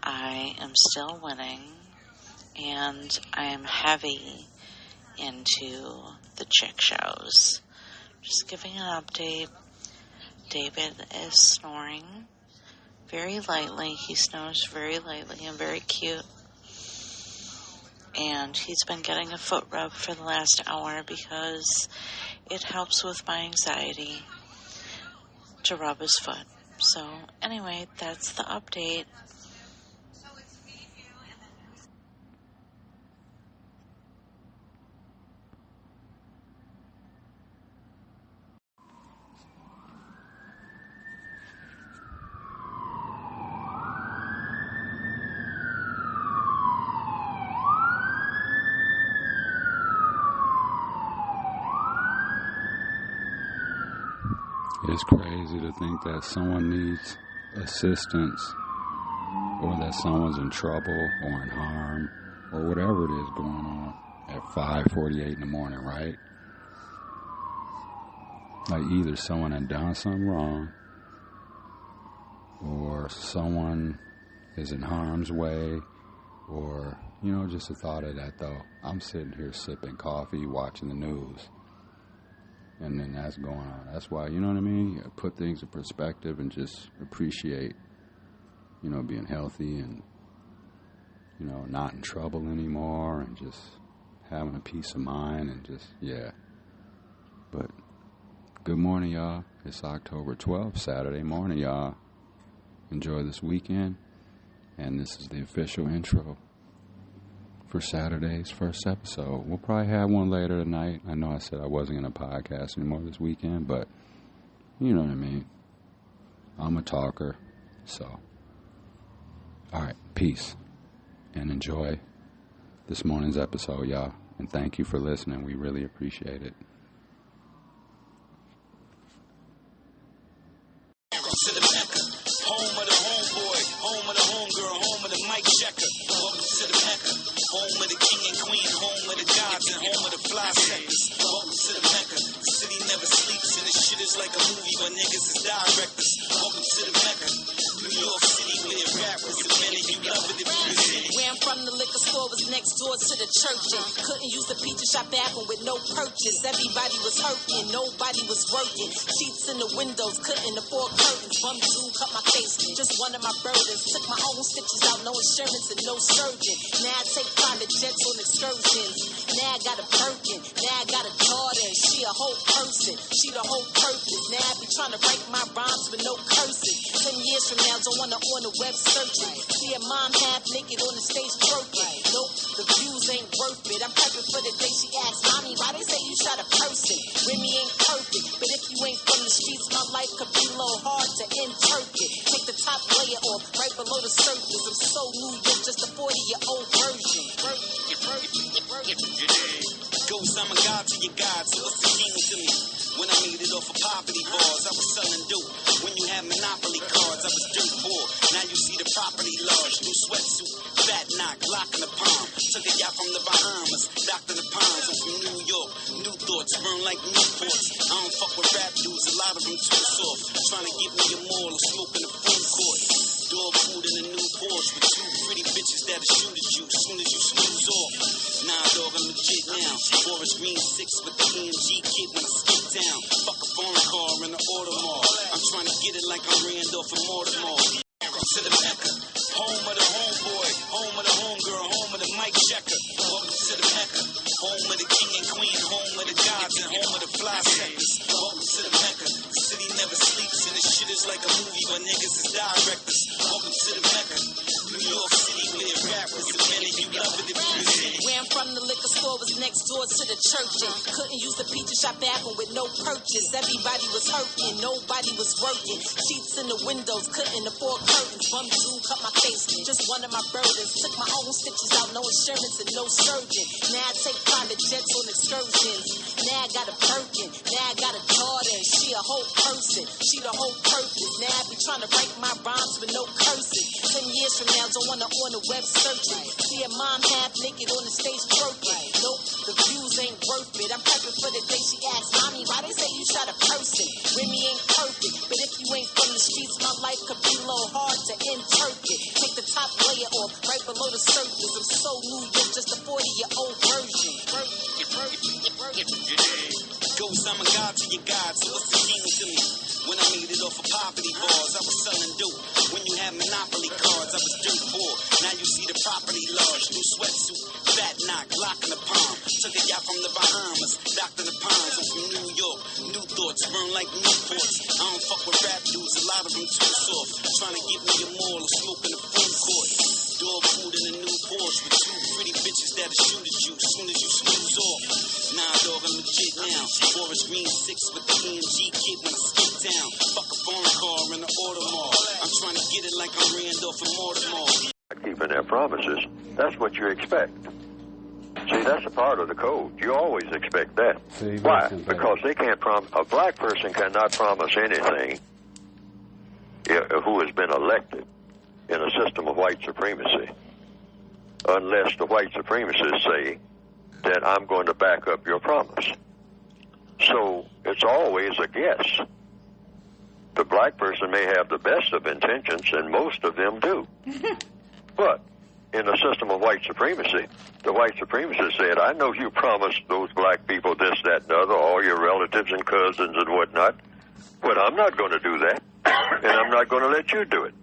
Speaker 17: I am still winning, and I am heavy into the chick shows. Just giving an update. David is snoring very lightly. He snores very lightly and very cute. And he's been getting a foot rub for the last hour because it helps with my anxiety to rub his foot. So anyway, that's the update.
Speaker 1: It's crazy to think that someone needs assistance or that someone's in trouble or in harm or whatever it is going on at 5:48 in the morning, right? Like either someone had done something wrong or someone is in harm's way or, just the thought of that, though. I'm sitting here sipping coffee, watching the news, and then that's going on. That's why, you know what I mean? You put things in perspective and just appreciate, being healthy and, not in trouble anymore and just having a peace of mind and just, yeah. But good morning, y'all. It's October 12th, Saturday morning, y'all. Enjoy this weekend. And this is the official intro for Saturday's first episode. We'll probably have one later tonight. I know I said I wasn't going to podcast anymore this weekend, but you know what I mean. I'm a talker, so. All right, peace. And enjoy this morning's episode, y'all. And thank you for listening. We really appreciate it.
Speaker 18: To the Mecca, home of the homeboy, home of the homegirl, home of the mic checker. Welcome to the Mecca, home of the king and queen, home of the gods, and home of the fly sectors. Welcome to the Mecca, the city never sleeps, and this shit is like a movie, but niggas is directors. Welcome to the Mecca, New York City, where rap was invented, you love it if you resent it.
Speaker 3: Where I'm from, the liquor store was next door to the church, and couldn't use the pizza shop bathroom with no purchase. Everybody was hurting, nobody was working. Sheets in the windows, couldn't afford curtains. Bum dude cut my face, just one of my burdens. Took my own stitches out, no insurance and no surgeon. Now I take private jets on excursions. Now I got a Birkin, now I got a daughter, and she a whole person. She the whole purpose. Now I be trying to write my rhymes with no cursing. 10 years from now, don't wanna on the web searching. See a mom half naked on the stage twerking. Nope, the views ain't worth it. I'm prepping for the day she asks, Mommy, why they say you shot a person? Remy ain't perfect, but if you ain't from the streets, my life could be a little hard to interpret. Take the top layer off, right below the surface. I'm so New York, just a 40-year-old version.
Speaker 18: Ghost, I'm a god to your god, so what's the king to me? When I made it off of poverty bars, I was selling dope. When you had monopoly cards, I was dirt poor. Now you see the property large, new sweatsuit, fat knock, lock in the palm. Took a yacht from the Bahamas, docked in the Palms. I'm from New York, new thoughts, burn like Newports. I don't fuck with rap dudes, a lot of them too soft. Trying to give me a moral of smoking the food court. Dog food in a new Porsche with two pretty bitches that'll shoot at you soon as you snooze off. Nah, dog, I'm legit now. Forest Green 6 with the EMG kit when I skip down. Fuck a foreign car in the Audemars. I'm trying to get it like I'm Randolph and Mortimer. To the Mecca, home of the homeboy, home of the homegirl, home of the mic checker. Welcome to the Mecca, home of the king and queen, home of the gods, and home of the fly sectors. Welcome to the Mecca, the city never sleeps, and this shit is like a movie, but niggas is directors. Welcome to the Mecca, New York City, where rap was invented, you love it if you resent it.
Speaker 3: Where I'm from, the liquor store was next door to the church, and couldn't use the pizza shop bathroom with no purchase. Everybody was hurting, nobody was working. Sheets in the windows, couldn't afford curtains. Bum dude cut my face, just one of my burdens. Took my own stitches out, no insurance and no surgeon. Now I take private jets on excursions. Now I got a Birkin, now I got a daughter, and she a whole person. She the whole purpose. Now I be trying to write my rhymes with no cursing. 10 years from now, don't wanna on the web searching. See a mom half naked on the stage twerking. Nope, the views ain't worth it. I'm prepping for the day she asks, Mommy, why they say you shot a person? Remy ain't perfect, but if you ain't from the streets, my life could be a little hard to interpret. Take the top layer off, right below the surface. I'm so New York, just a 40-year-old version.
Speaker 18: Ghost, I'm a god to your god, so what's the king to me? When I made it off of poverty bars, I was selling dope. When you had monopoly cards, I was dirt poor. Now you see the property large, new sweatsuit, fat knock, lock in the palm. Took a yacht from the Bahamas, docked in the Palms. I'm from New York, new thoughts, burn like Newports. I don't fuck with rap dudes, a lot of them too soft. Trying to give me a moral of smoking the food court. Dog food in a new Porsche with two pretty bitches that'll shoot at you soon as you snooze off. Nah, dog, I'm legit now. Forest Green 6 with the EMG kit when I skip down. Fuck a foreign car in the Audemars. I'm trying to get it like I'm Randolph and Mortimer.
Speaker 19: Keeping their promises, that's what you expect. See, that's a part of the code. You always expect that. Why? Because they can't promise. A black person cannot promise anything who has been elected in a system of white supremacy unless the white supremacists say that I'm going to back up your promise. So it's always a guess. The black person may have the best of intentions, and most of them do. But in a system of white supremacy. The white supremacists said, I know you promised those black people this, that, and the other, all your relatives and cousins and whatnot, but I'm not going to do that, and I'm not going to let you do it.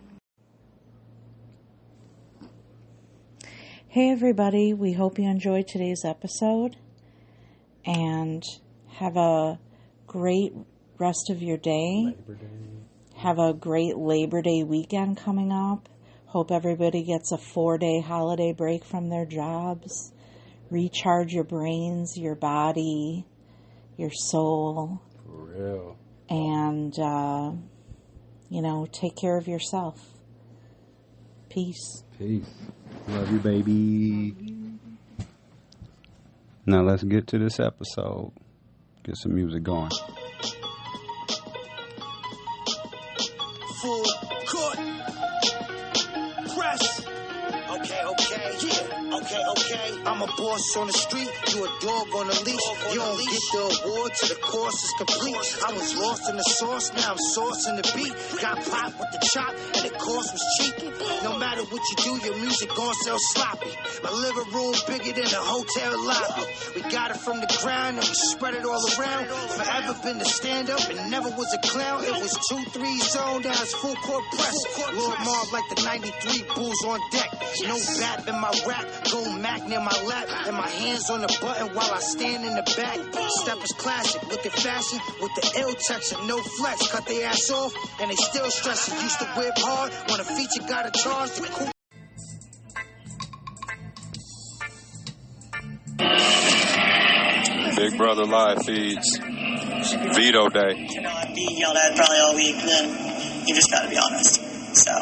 Speaker 17: Hey everybody, we hope you enjoyed today's episode, and have a great rest of your day. Have a great Labor Day weekend coming up. Hope everybody gets a 4-day holiday break from their jobs. Recharge your brains, your body, your soul.
Speaker 9: For real.
Speaker 17: And, take care of yourself. Peace.
Speaker 9: Peace. Love you, baby. Now let's get to this episode. Get some music going.
Speaker 4: Full court press. Okay. I'm a boss on the street, you a dog on a leash. You don't get the award till the course is complete. I was lost in the sauce, now I'm saucing the beat. Got popped with the chop, and the course was cheap. No matter what you do, your music gon' sell sloppy. My living room bigger than a hotel lobby. We got it from the ground and we spread it all around. Forever been the stand up and never was a clown. It was 2-3 zone, now it's full court press. Lord Marv like the 93 Bulls on deck. No bap in my rap, gold Mac near my lap, and my hands on the button while I stand in the back. Step is classic, look at fashion with the ill texture, no flex. Cut their ass off and they still stressing. Used to whip hard when a feature got a charge. The cool.
Speaker 1: Big Brother live feeds. Veto day.
Speaker 20: Be yelled at probably all week, then you just gotta be honest. So,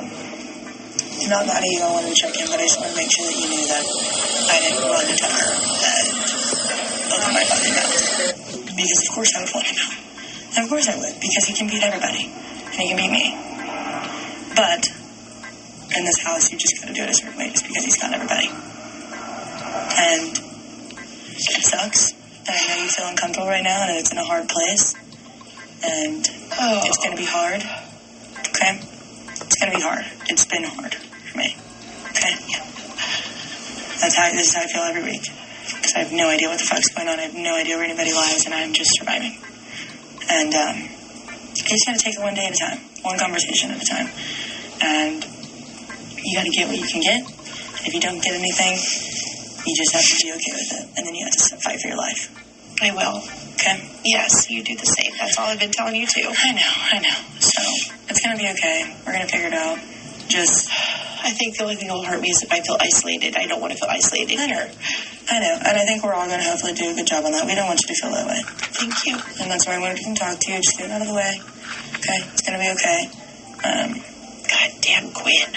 Speaker 20: not mad at you, I wanted to check in, but I just want to make sure that you knew that I didn't run to Tucker and open my fucking mouth. Because of course I would want to know. And of course I would, because he can beat everybody. And he can beat me. But, in this house, you just gotta do it a certain way, just because he's got everybody. And it sucks. And I know you feel uncomfortable right now, and it's in a hard place. And it's going to be hard. Okay? It's going to be hard. It's been hard for me. Okay? Yeah. This is how I feel every week. Because I have no idea what the fuck's going on. I have no idea where anybody lies, and I'm just surviving. And you just got to take it one day at a time. One conversation at a time. And you got to get what you can get. And if you don't get anything, you just have to be okay with it. And then you have to fight for your life. I will. Okay? Yes, you do the same. That's all I've been telling you too. I know. So, it's going to be okay. We're going to figure it out. I think the only thing that will hurt me is if I feel isolated. I don't want to feel isolated here. I know. And I think we're all going to hopefully do a good job on that. We don't want you to feel that way. Thank you. And that's why I wanted to come talk to you. Just get it out of the way. Okay? It's going to be okay. Goddamn Quinn.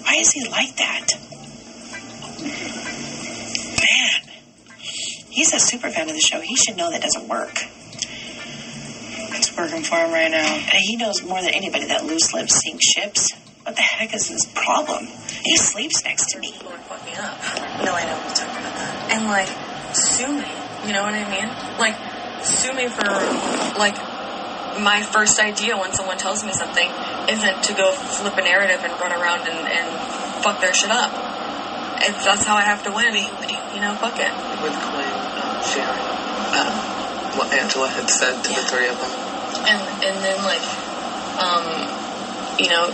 Speaker 20: Why is he like that? Man, he's a super fan of the show. He should know that doesn't work. It's working for him right now. And he knows more than anybody that loose lips sink ships. What the heck is his problem? He sleeps next to me. People would fuck me up. No, I know. We'll talk about that. And, sue me. You know what I mean? Sue me for, my first idea when someone tells me something isn't to go flip a narrative and run around and fuck their shit up. That's how I have to win. Fuck it.
Speaker 21: With Quinn sharing what Angela had said to the three of them.
Speaker 20: And then,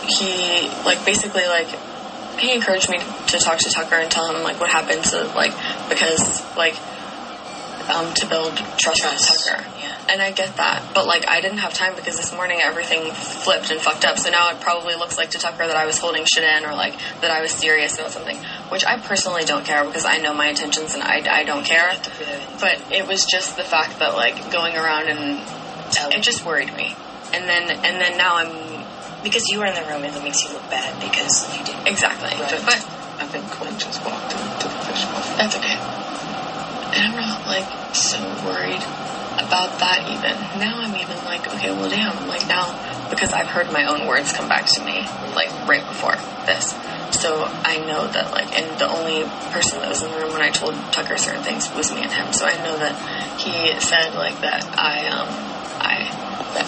Speaker 20: he, basically, he encouraged me to talk to Tucker and tell him, what happened to, because, to build trust with Tucker. Yeah. And I get that. But, I didn't have time because this morning everything flipped and fucked up. So now it probably looks like to Tucker that I was holding shit in or, that I was serious about something. Which I personally don't care because I know my intentions and I don't care. But it was just the fact that, going around and it just worried me. And then now I'm... Because you were in the room, it makes you look bad because you did. Exactly. Right. But
Speaker 21: I think Quinn just walked into the fish bowl.
Speaker 20: That's okay. And I'm not, so worried about that even. Now I'm even okay, well, damn. Now, because I've heard my own words come back to me, right before this. So I know that, and the only person that was in the room when I told Tucker certain things was me and him. So I know that he said, that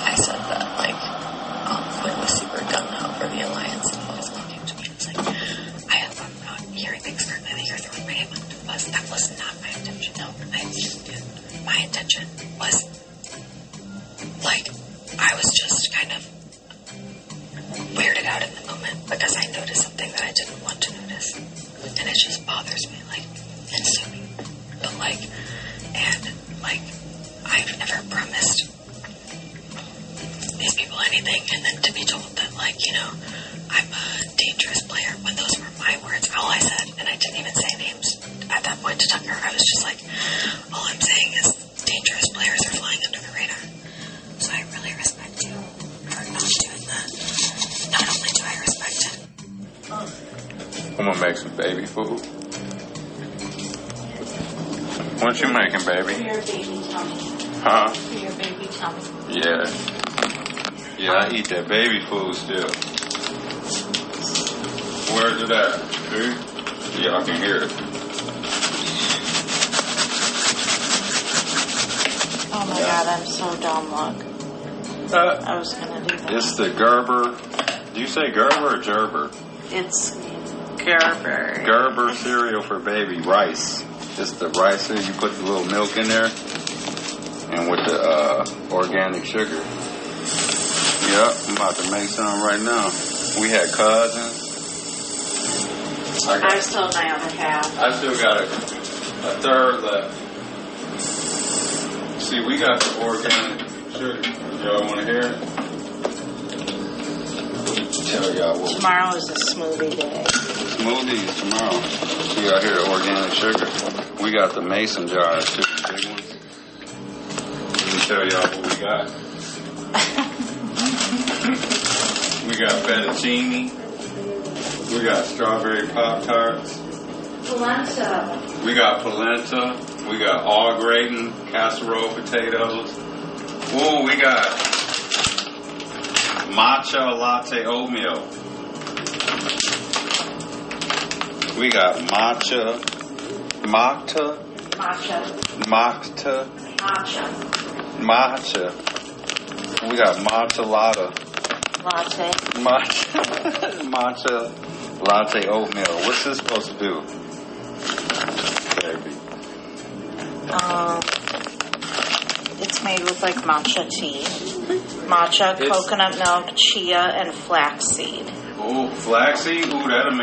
Speaker 20: I said that, Quinn was super gung-ho for the alliance. And he was walking to me. I was like,
Speaker 5: thanks for letting me hear through my hand. That was not my intention. No, my intention was, like, I was just kind of weirded out in the moment because I noticed something that I didn't want to notice. And it just bothers me, like, it's so, but, like, and, like, I've never promised these people anything, and then to be told that, like, you know, I'm a dangerous player when those were my words. All I said, and I didn't even say names at that point to Tucker. I was just like, all I'm saying is dangerous players are flying under the radar. So I really respect you for not doing that. Not only do I respect it.
Speaker 1: I'm gonna make some baby food. What you making, baby?
Speaker 8: For your baby tummy.
Speaker 1: Huh?
Speaker 8: For your baby tummy.
Speaker 1: Yeah. Yeah, I eat that baby food still. Where's it at? See? Yeah, I can hear it.
Speaker 17: Oh my God, I'm so dumb, look. I was gonna do that.
Speaker 1: It's the Gerber. Do you say Gerber or Gerber?
Speaker 17: It's Gerber.
Speaker 1: Gerber cereal for baby rice. It's the rice here. You put the little milk in there, and with the organic sugar. Yep, I'm about to make some right now. We had cousins.
Speaker 17: I still have my other half.
Speaker 1: I still got a third left. See, we got the organic sugar. Y'all want to hear it? Tell y'all what.
Speaker 17: Tomorrow is a smoothie day.
Speaker 1: Smoothies tomorrow. See, out here the organic sugar. We got the mason jars too, the big ones. Let me tell y'all what we got. We got fettuccine. We got strawberry Pop-Tarts.
Speaker 17: Polenta.
Speaker 1: We got polenta. We got au gratin casserole potatoes. Ooh, we got matcha latte oatmeal. We got matcha. We got matcha latte. Matcha latte oatmeal. What's this supposed to do? Baby.
Speaker 17: It's made with like matcha tea. Matcha, coconut milk, chia, and flaxseed.
Speaker 1: Ooh, flaxseed? Ooh, that'll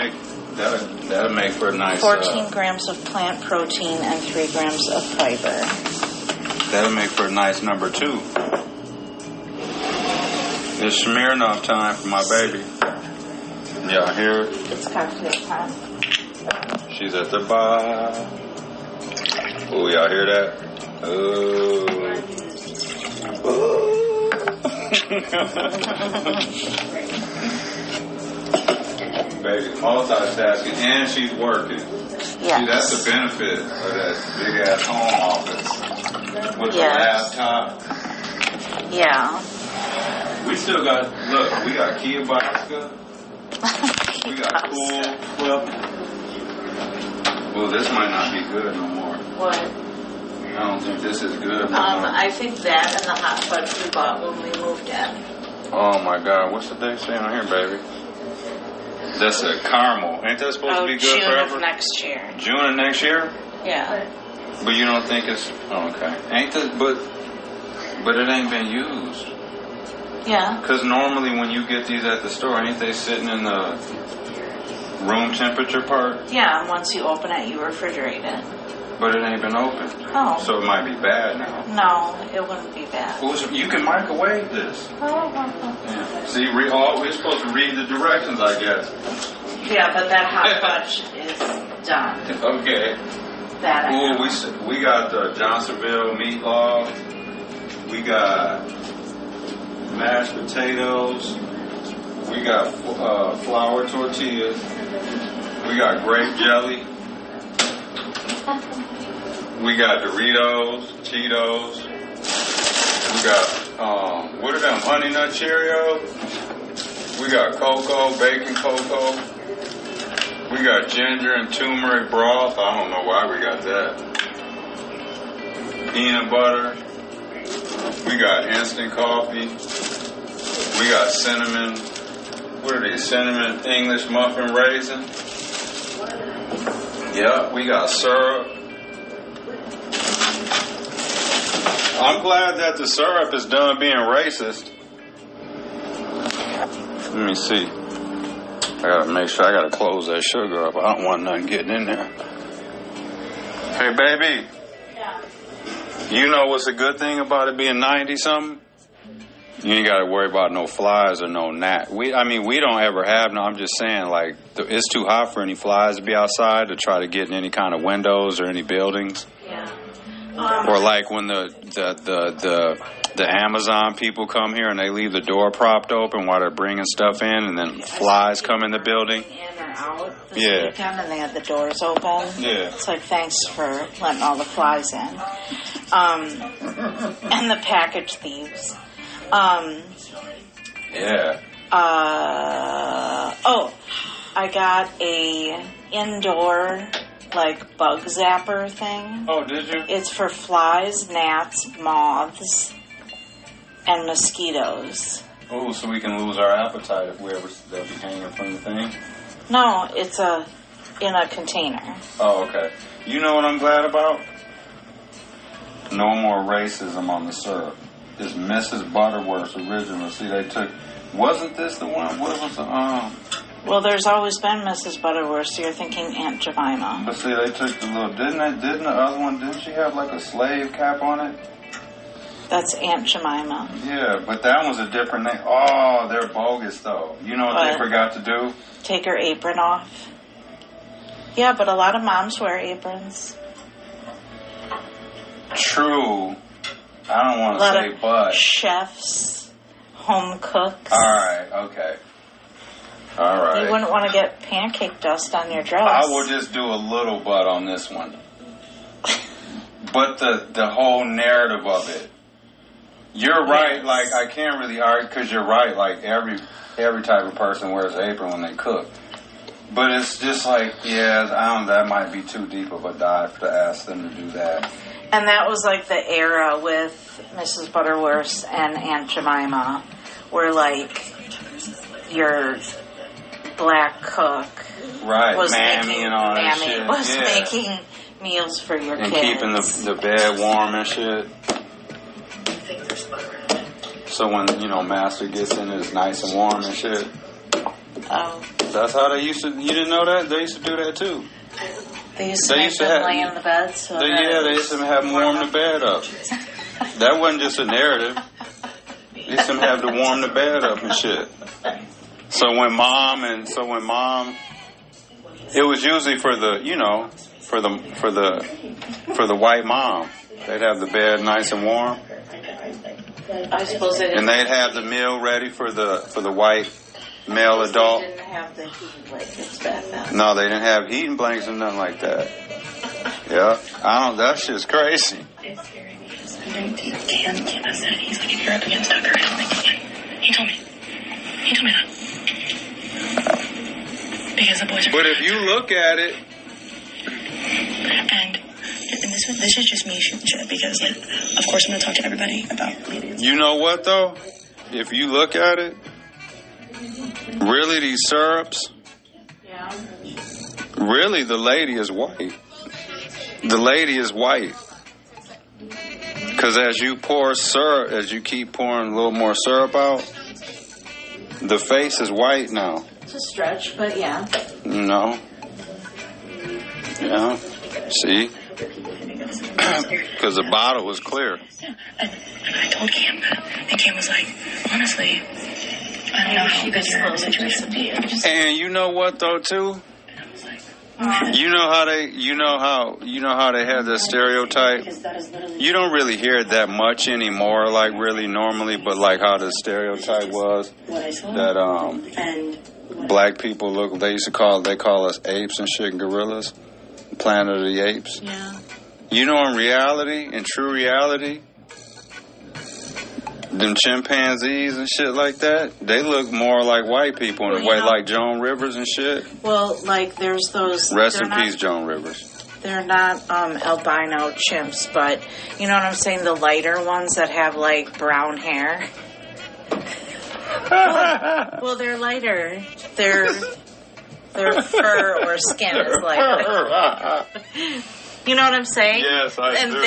Speaker 1: make for a nice
Speaker 17: 14 grams of plant protein and 3 grams of fiber.
Speaker 1: That'll make for a nice number 2. It's Smirnoff time for my baby. Y'all hear it?
Speaker 17: It's cocktail time.
Speaker 1: She's at the bar. Ooh, y'all hear that? Ooh. Baby, multitasking, and she's working.
Speaker 17: Yes.
Speaker 1: See, that's the benefit of that big ass home office with the laptop.
Speaker 17: Yeah.
Speaker 1: We still got, look, we got Kiyobaka. We got Cool Flip. Well, this might not be good no more.
Speaker 17: What?
Speaker 1: I don't think this is good no more.
Speaker 17: I think that and the hot fudge we bought when we moved in.
Speaker 1: Oh my God, what's the date saying on here, baby? That's a caramel. Ain't that supposed to be good
Speaker 17: June
Speaker 1: forever?
Speaker 17: of next year.
Speaker 1: June of next year?
Speaker 17: Yeah.
Speaker 1: But you don't think it's, oh, okay. Ain't that, but it ain't been used.
Speaker 17: Yeah.
Speaker 1: Because normally when you get these at the store, ain't they sitting in the room temperature part?
Speaker 17: Yeah, and once you open it, you refrigerate it.
Speaker 1: But it ain't been opened.
Speaker 17: Oh.
Speaker 1: So it might be bad now.
Speaker 17: No, it wouldn't be bad.
Speaker 1: You can microwave this. Yeah. See, we're supposed to read the directions, I guess.
Speaker 17: Yeah, but that hot fudge is done.
Speaker 1: Okay.
Speaker 17: That
Speaker 1: we got the Johnsonville meatloaf. We got mashed potatoes. We got flour tortillas. We got grape jelly. We got Doritos, Cheetos. We got, what are them, Honey Nut Cheerios? We got cocoa, bacon cocoa. We got ginger and turmeric broth. I don't know why we got that. Peanut butter. We got instant coffee. We got cinnamon. What are these? Cinnamon English muffin raisin.
Speaker 9: Yeah, we got syrup. I'm glad that the syrup is done being racist. Let me see. I gotta make sure I gotta close that sugar up. I don't want nothing getting in there. Hey, baby.
Speaker 8: Yeah.
Speaker 9: You know what's a good thing about it being 90-something? You ain't gotta worry about no flies or no gnat. We don't ever have no. I'm just saying, like, it's too hot for any flies to be outside to try to get in any kind of windows or any buildings.
Speaker 8: Yeah.
Speaker 9: Or like when the Amazon people come here and they leave the door propped open while they're bringing stuff in, and then flies come in the building.
Speaker 8: In or out this
Speaker 9: Yeah.
Speaker 8: weekend, and they had the doors open.
Speaker 9: Yeah.
Speaker 8: It's like, thanks for letting all the flies in. And the package thieves.
Speaker 9: Yeah.
Speaker 8: I got a indoor, like, bug zapper thing.
Speaker 9: Oh, did you?
Speaker 8: It's for flies, gnats, moths, and mosquitoes.
Speaker 9: Oh, so we can lose our appetite if they'll be hanging from the thing?
Speaker 8: No, it's in a container.
Speaker 9: Oh, okay. You know what I'm glad about? No more racism on the syrup. It's Mrs. Butterworth's original. See, they took... Wasn't this the one? What was the...
Speaker 8: Well, there's always been Mrs. Butterworth, so you're thinking Aunt Jemima.
Speaker 9: But see, they took the little... Didn't the other one... Didn't she have like a slave cap on it?
Speaker 8: That's Aunt Jemima.
Speaker 9: Yeah, but that was a different name. Oh, they're bogus, though. You know what they forgot to do?
Speaker 8: Take her apron off. Yeah, but a lot of moms wear aprons.
Speaker 9: True. I don't want to say but.
Speaker 8: Chefs, home cooks.
Speaker 9: All right, okay. All right.
Speaker 8: You wouldn't want to get pancake dust on your dress.
Speaker 9: I will just do a little but on this one. But the whole narrative of it. You're right, like, I can't really argue, because you're right, like, every type of person wears an apron when they cook. But it's just like, yeah, that might be too deep of a dive to ask them to do that.
Speaker 8: And that was like the era with Mrs. Butterworth and Aunt Jemima, where, like, your black cook was making,
Speaker 9: and all that shit.
Speaker 8: Was making meals for your kids.
Speaker 9: And keeping the bed warm and shit. So when, master gets in it, it's nice and warm and shit.
Speaker 8: Oh.
Speaker 9: That's how they used to... You didn't know that? They used to do that, too.
Speaker 8: They used to make them lay in the bed? So
Speaker 9: they used to have them warm the bed up. That wasn't just a narrative. They used to have to warm the bed up and shit. So when mom... It was usually for the, for the white mom. They'd have the bed nice and warm.
Speaker 8: I suppose they didn't.
Speaker 9: And they'd have the meal ready for the white male adult.
Speaker 8: They didn't have the heating blankets back then.
Speaker 9: No, they didn't have heating blankets and nothing like that. Yeah, that shit's crazy.
Speaker 20: Cam said he's like, if you're up against Tucker, I don't think he told me that. Because the boys are...
Speaker 9: But if you look at it...
Speaker 20: And this is just me, because, of course, I'm going to talk to everybody about...
Speaker 9: You know what, though? If you look at it, really, these syrups, really, the lady is white. The lady is white. Because as you pour syrup, as you keep pouring a little more syrup out, the face is white now.
Speaker 8: It's a stretch, but yeah.
Speaker 9: No. Yeah. See? Because the bottle was clear.
Speaker 20: Yeah. And I told Cam that, and Cam was like, honestly, I don't know how good your situation would be.
Speaker 9: And you know what, though, too? You know how they have the stereotype. You don't really hear it that much anymore, like really normally, but like how the stereotype was that black people look. They call us apes and shit, gorillas, Planet of the Apes.
Speaker 8: Yeah.
Speaker 9: You know, in true reality, them chimpanzees and shit like that, they look more like white people in a way, like Joan Rivers and shit.
Speaker 8: Well, like, there's those...
Speaker 9: Rest in peace, Joan Rivers.
Speaker 8: They're not albino chimps, but you know what I'm saying? The lighter ones that have, like, brown hair. Well, they're lighter. Their fur or skin is like... You know what I'm saying?
Speaker 1: Yes, I
Speaker 8: and
Speaker 1: do.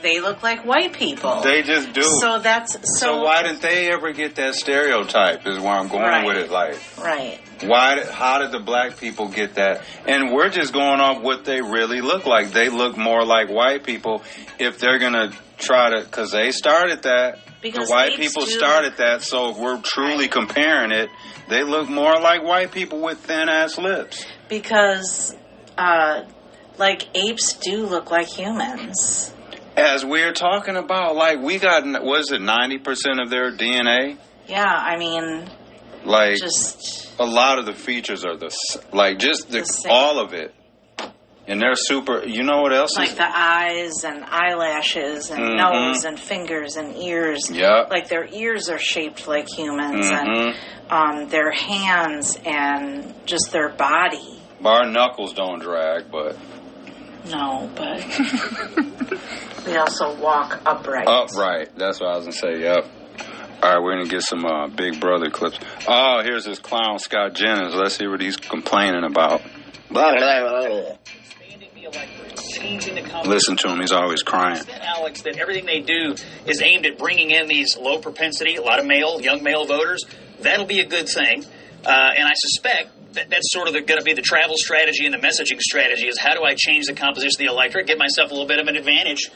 Speaker 8: They look like white people.
Speaker 1: They just do.
Speaker 8: So that's
Speaker 1: so. Why didn't they ever get that stereotype? Is where I'm going with it. Like,
Speaker 8: right.
Speaker 1: How did the black people get that? And we're just going off what they really look like. They look more like white people if they're gonna try to, because they started that.
Speaker 8: Because
Speaker 1: the white people started that. So if we're truly comparing it, they look more like white people with thin ass lips.
Speaker 8: Because. Like, apes do look like humans.
Speaker 1: As we're talking about, like, we got, was it 90% of their DNA?
Speaker 8: Yeah, I mean...
Speaker 1: Like,
Speaker 8: just...
Speaker 1: a lot of the features are all of it. And they're super, you know what else
Speaker 8: like the eyes and eyelashes and nose and fingers and ears.
Speaker 1: Yep.
Speaker 8: Like, their ears are shaped like humans. And their hands and just their body.
Speaker 1: Our knuckles don't drag, but...
Speaker 8: No, but we also walk upright.
Speaker 1: Upright. That's what I was going to say, yep. All right, we're going to get some Big Brother clips. Oh, here's this clown, Scott Jennings. Let's see what he's complaining about. Listen to him. He's always crying.
Speaker 7: Alex, that everything they do is aimed at bringing in these low propensity, a lot of young male voters. That'll be a good thing. And I suspect that's sort of going to be the travel strategy and the messaging strategy is how do I change the composition of the electorate, give myself a little bit of an advantage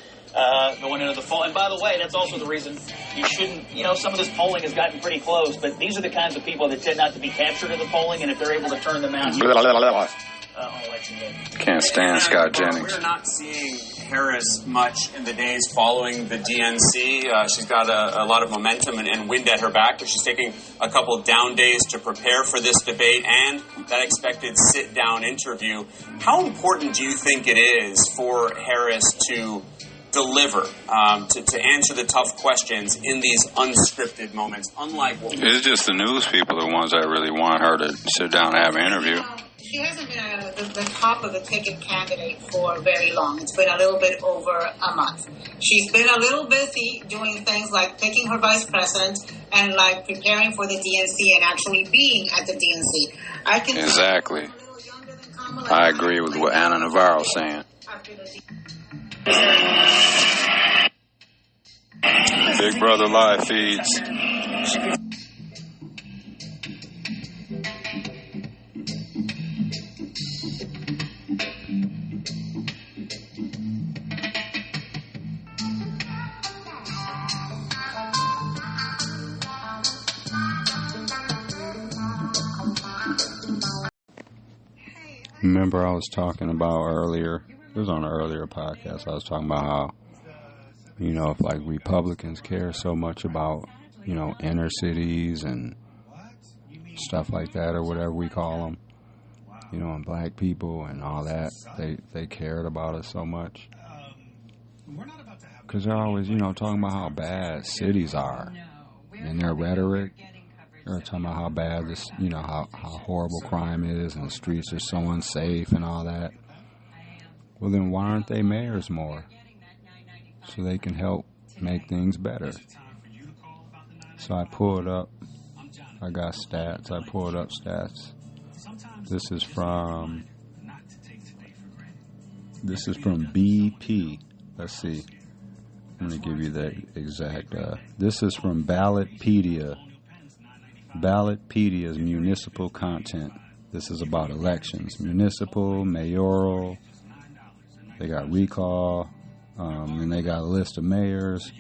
Speaker 7: going into the fall. And by the way, that's also the reason you shouldn't, some of this polling has gotten pretty close, but these are the kinds of people that tend not to be captured in the polling, and if they're able to turn them out...
Speaker 1: Can't stand Scott Jennings.
Speaker 22: We're not seeing Harris much in the days following the DNC. She's got a lot of momentum and wind at her back, but she's taking a couple down days to prepare for this debate and that expected sit-down interview. How important do you think it is for Harris to deliver, to answer the tough questions in these unscripted moments, unlike what...
Speaker 1: It's just the news people, the ones that really want her to sit down and have an interview.
Speaker 23: She hasn't been the top of the ticket candidate for very long. It's been a little bit over a month. She's been a little busy doing things like picking her vice president and like preparing for the DNC and actually being at the DNC.
Speaker 1: Exactly. I agree with what Anna Navarro's saying. Big Brother live feeds. Remember I was talking about earlier, it was on an earlier podcast, I was talking about how, if like Republicans care so much about, inner cities and stuff like that or whatever we call them, and black people and all that, they cared about us so much. Because they're always, talking about how bad cities are in their rhetoric. They're talking about how bad this, how horrible crime is and the streets are so unsafe and all that. Well, then why aren't they mayors more? So they can help make things better. So I pulled up, I got stats, I pulled up stats. This is from BP. Let's see. I'm going to give you the exact, this is from Ballotpedia. Ballotpedia's municipal content. This is about elections. Municipal, mayoral. They got recall. And they got a list of mayors,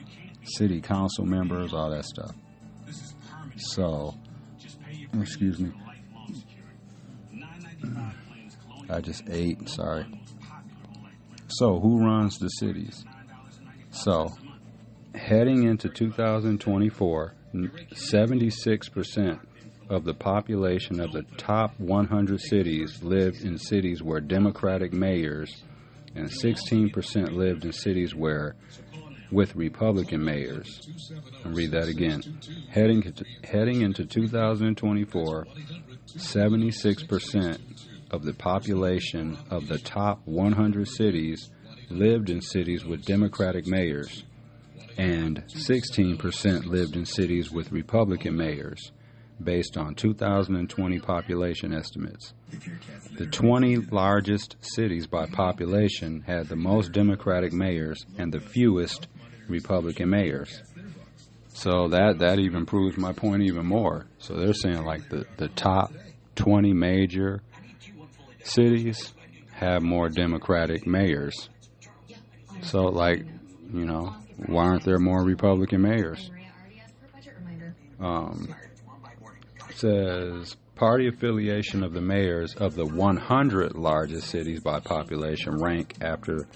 Speaker 1: city council members, all that stuff. So, excuse me. I just ate, sorry. So, who runs the cities? So, heading into 2024, 76% of the population of the top 100 cities lived in cities where Democratic mayors, and 16% lived in cities with Republican mayors. I'll read that again. Heading into 2024, 76% of the population of the top 100 cities lived in cities with Democratic mayors, and 16% lived in cities with Republican mayors. based on 2020 population estimates. The 20 largest cities by population had the most Democratic mayors and the fewest Republican mayors. So that even proves my point even more. So they're saying like the top 20 major cities have more Democratic mayors. So like, you know, why aren't there more Republican mayors? It says party affiliation of the mayors of the 100 largest cities by population rank after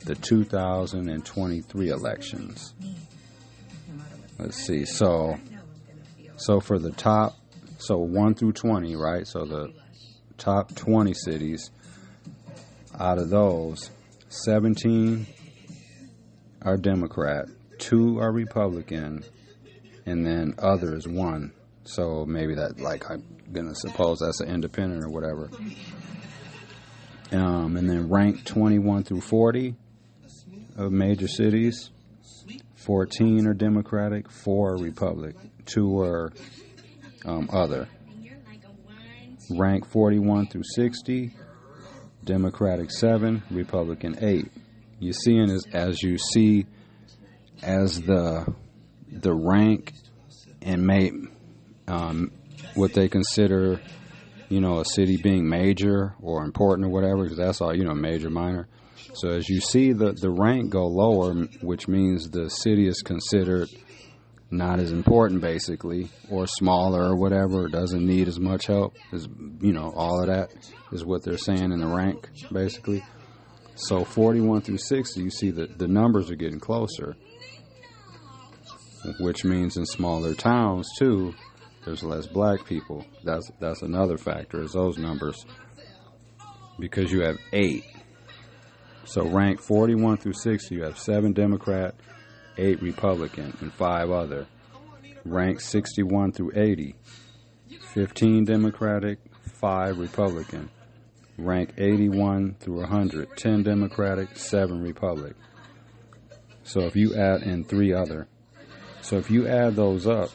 Speaker 1: the 2023 elections. Let's see. So for the top, 1 through 20, right? So the top 20 cities, out of those, 17 are Democrat, 2 are Republican, and then others 1. So maybe that, like, I'm gonna suppose that's an independent or whatever. And then ranked 21 through 40 of major cities, 14 are Democratic, 4 are Republican, 2 are other. Ranked 41 through 60, Democratic 7, Republican 8. You're seeing as you see as the rank and what they consider, you know, a city being major or important or whatever, because that's all, you know, major, minor. So as you see the rank go lower, which means the city is considered not as important, basically, or smaller or whatever, or doesn't need as much help, as, you know, all of that is what they're saying in the rank, basically. So 41 through 60, you see that the numbers are getting closer, which means in smaller towns, too, there's less black people. That's another factor, is those numbers, because you have 8. So ranked 41 through 60, you have 7 Democrat, 8 Republican, and 5 other. Ranked 61 through 80, 15 Democratic, 5 Republican. Ranked 81 through 100, 10 Democratic, 7 Republican. So if you add in 3 other, so if you add those up,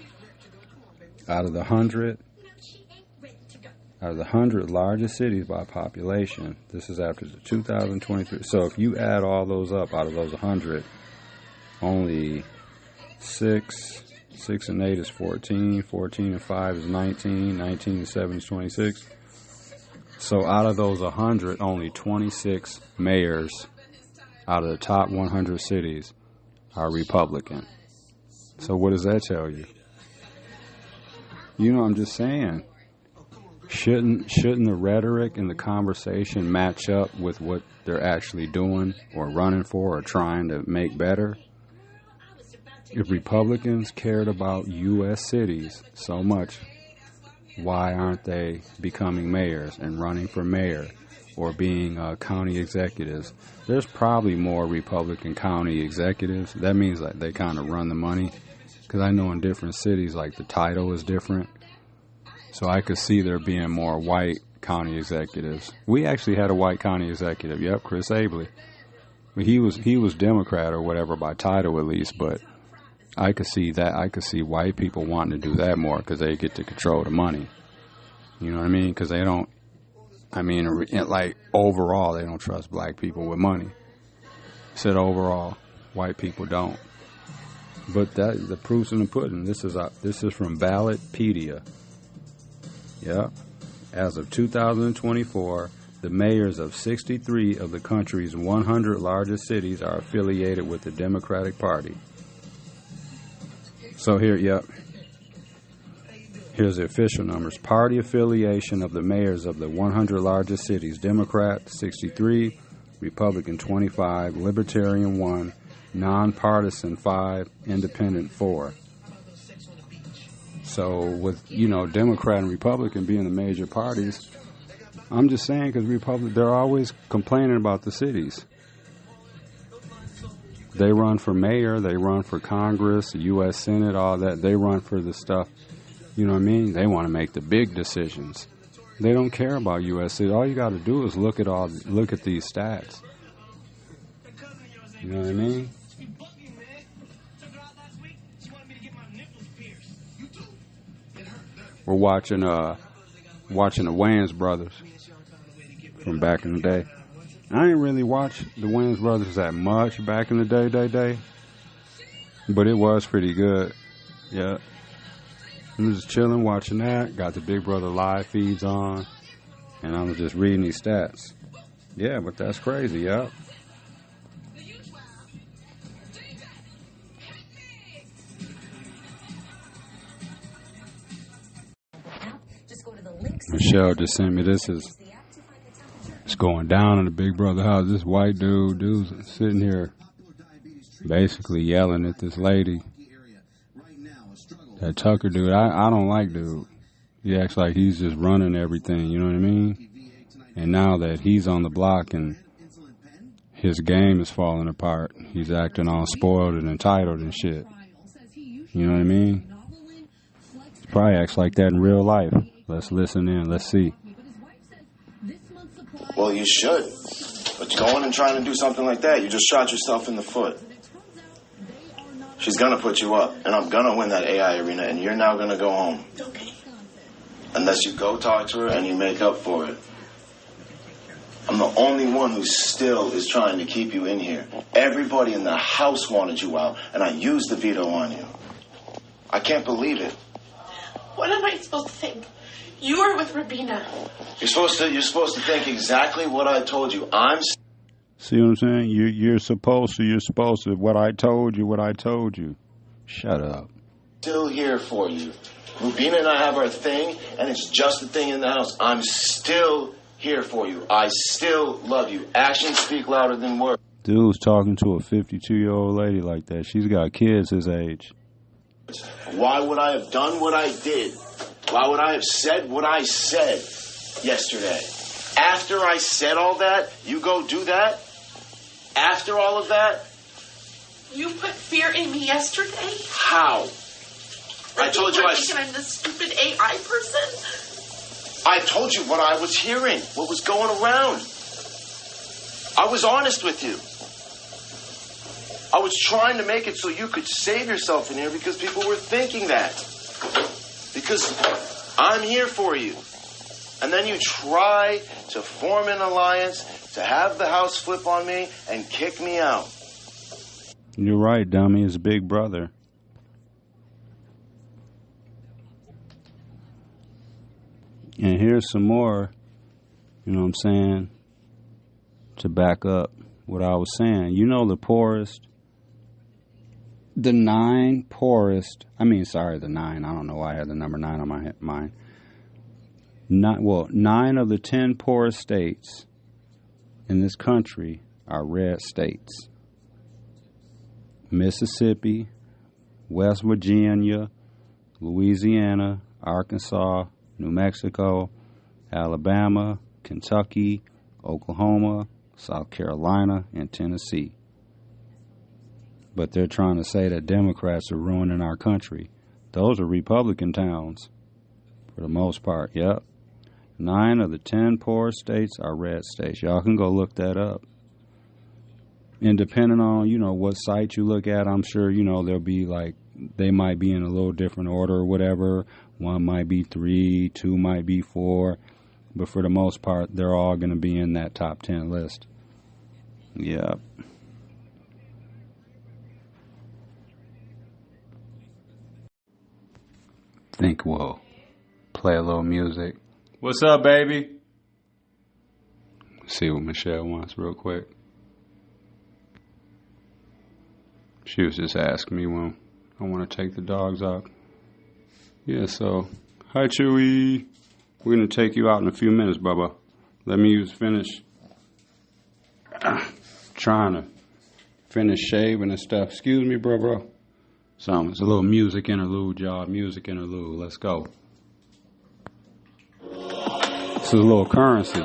Speaker 1: out of the 100 largest cities by population, this is after the 2023. So if you add all those up, out of those 100, only 6 and 8 is 14, 14 and 5 is 19, 19 and 7 is 26. So out of those 100, only 26 mayors out of the top 100 cities are Republican. So what does that tell you? You know, I'm just saying, shouldn't the rhetoric and the conversation match up with what they're actually doing or running for or trying to make better? If Republicans cared about U.S. cities so much, why aren't they becoming mayors and running for mayor or being county executives? There's probably more Republican county executives. That means that they kind of run the money. Because I know in different cities, like, the title is different. So I could see there being more white county executives. We actually had a white county executive. Yep, Chris Abley. But he was Democrat or whatever by title at least. But I could see that. I could see white people wanting to do that more because they get to control the money. You know what I mean? Because they don't. I mean, like, overall, they don't trust black people with money. Said overall, white people don't. But that the proof's in the pudding. This is from Ballotpedia. Yeah. As of 2024, the mayors of 63 of the country's 100 largest cities are affiliated with the Democratic Party. So here, yep. Here's the official numbers. Party affiliation of the mayors of the 100 largest cities: Democrat 63, Republican 25, Libertarian 1, Nonpartisan 5, Independent 4. So with, you know, Democrat and Republican being the major parties, I'm just saying, because they're always complaining about the cities. They run for mayor, they run for Congress, the U.S. Senate, all that. They run for the stuff, you know what I mean? They want to make the big decisions. They don't care about U.S. cities. All you got to do is look at these stats. You know what I mean?
Speaker 9: were watching the Wayans brothers from back in the day. I didn't really watch the Wayans brothers that much back in the day, but it was pretty good. Yeah. I was just chilling, watching that. Got the Big Brother live feeds on, and I was just reading these stats. Yeah, but that's crazy, yeah. Michelle just sent me this. It's going down in the Big Brother house. This white dude's sitting here basically yelling at this lady. That Tucker dude, I don't like dude. He acts like he's just running everything, you know what I mean? And now that he's on the block and his game is falling apart, he's acting all spoiled and entitled and shit. You know what I mean? He probably acts like that in real life. Let's listen in. Let's see.
Speaker 6: Well, you should. But going and trying to do something like that, you just shot yourself in the foot. She's going to put you up, and I'm going to win that AI arena, and you're now going to go home.
Speaker 20: Okay.
Speaker 6: Unless you go talk to her and you make up for it. I'm the only one who still is trying to keep you in here. Everybody in the house wanted you out, and I used the veto on you. I can't believe it.
Speaker 10: What am I supposed to think? You are with Rabina.
Speaker 6: You're supposed to think exactly what I told you.
Speaker 9: See what I'm saying? You're supposed to. What I told you. Shut up.
Speaker 6: Still here for you. Rubina and I have our thing, and it's just a thing in the house. I'm still here for you. I still love you. Actions speak louder than words.
Speaker 9: Dude's talking to a 52-year-old lady like that. She's got kids his age.
Speaker 6: Why would I have done what I did? Why would I have said what I said yesterday? After I said all that, you go do that? After all of that?
Speaker 10: You put fear in me yesterday?
Speaker 6: How? I told you
Speaker 10: I'm this stupid AI person?
Speaker 6: I told you what I was hearing, what was going around. I was honest with you. I was trying to make it so you could save yourself in here because people were thinking that. Because I'm here for you. And then you try to form an alliance, to have the house flip on me and kick me out.
Speaker 9: You're right, dummy. It's Big Brother. And here's some more, you know what I'm saying, to back up what I was saying. You know the 9 poorest, the 9, I don't know why I had the number 9 on my mind. 9 of the 10 poorest states in this country are red states. Mississippi, West Virginia, Louisiana, Arkansas, New Mexico, Alabama, Kentucky, Oklahoma, South Carolina, and Tennessee. But they're trying to say that Democrats are ruining our country. Those are Republican towns, for the most part. Yep. 9 of the 10 poorest states are red states. Y'all can go look that up. And depending on, what site you look at, I'm sure, there'll be they might be in a little different order or whatever. 1 might be 3, 2 might be 4. But for the most part, they're all going to be in that top 10 list. Yep. Think we'll play a little music. What's up, baby? See what Michelle wants real quick. She was just asking me when I want to take the dogs out. Yeah, so, hi, Chewy. We're going to take you out in a few minutes, Bubba. Let me finish trying to finish shaving and stuff. Excuse me, bro. So, it's a little music interlude, y'all. Music interlude. Let's go. This is a little currency.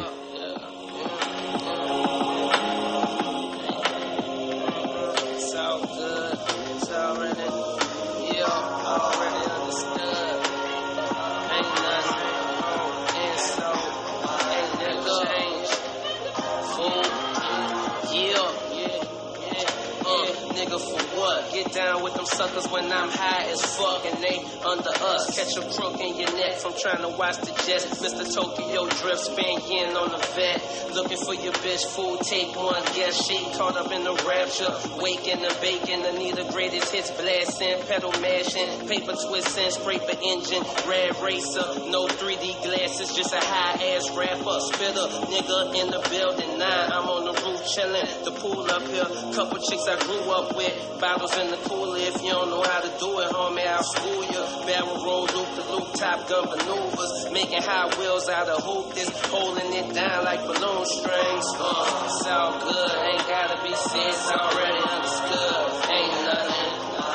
Speaker 2: nigga, for what? Get down with them suckers when I'm high as fuck and they under us. Catch a crook in your neck from trying to watch the Jets. Mr. Tokyo Drift, spin yen on the vet. Looking for your bitch, fool, take one guess. She caught up in the rapture, waking and baking. Anita greatest hits, blasting, pedal mashing, paper twisting, scraper engine, red racer. No 3D glasses, just a high-ass rapper. Spitter, nigga in the building, 9. I'm on the roof chilling, the pool up here. Couple chicks I grew up with, bottles in the cooler. If you don't know how to do it, homie, I'll school you. Barrel roll, loop-the-loop, Top Gun maneuvers. Making high wheels out of hoop this, holding it down like balloon strings. It's all good, ain't gotta be said, it's already understood.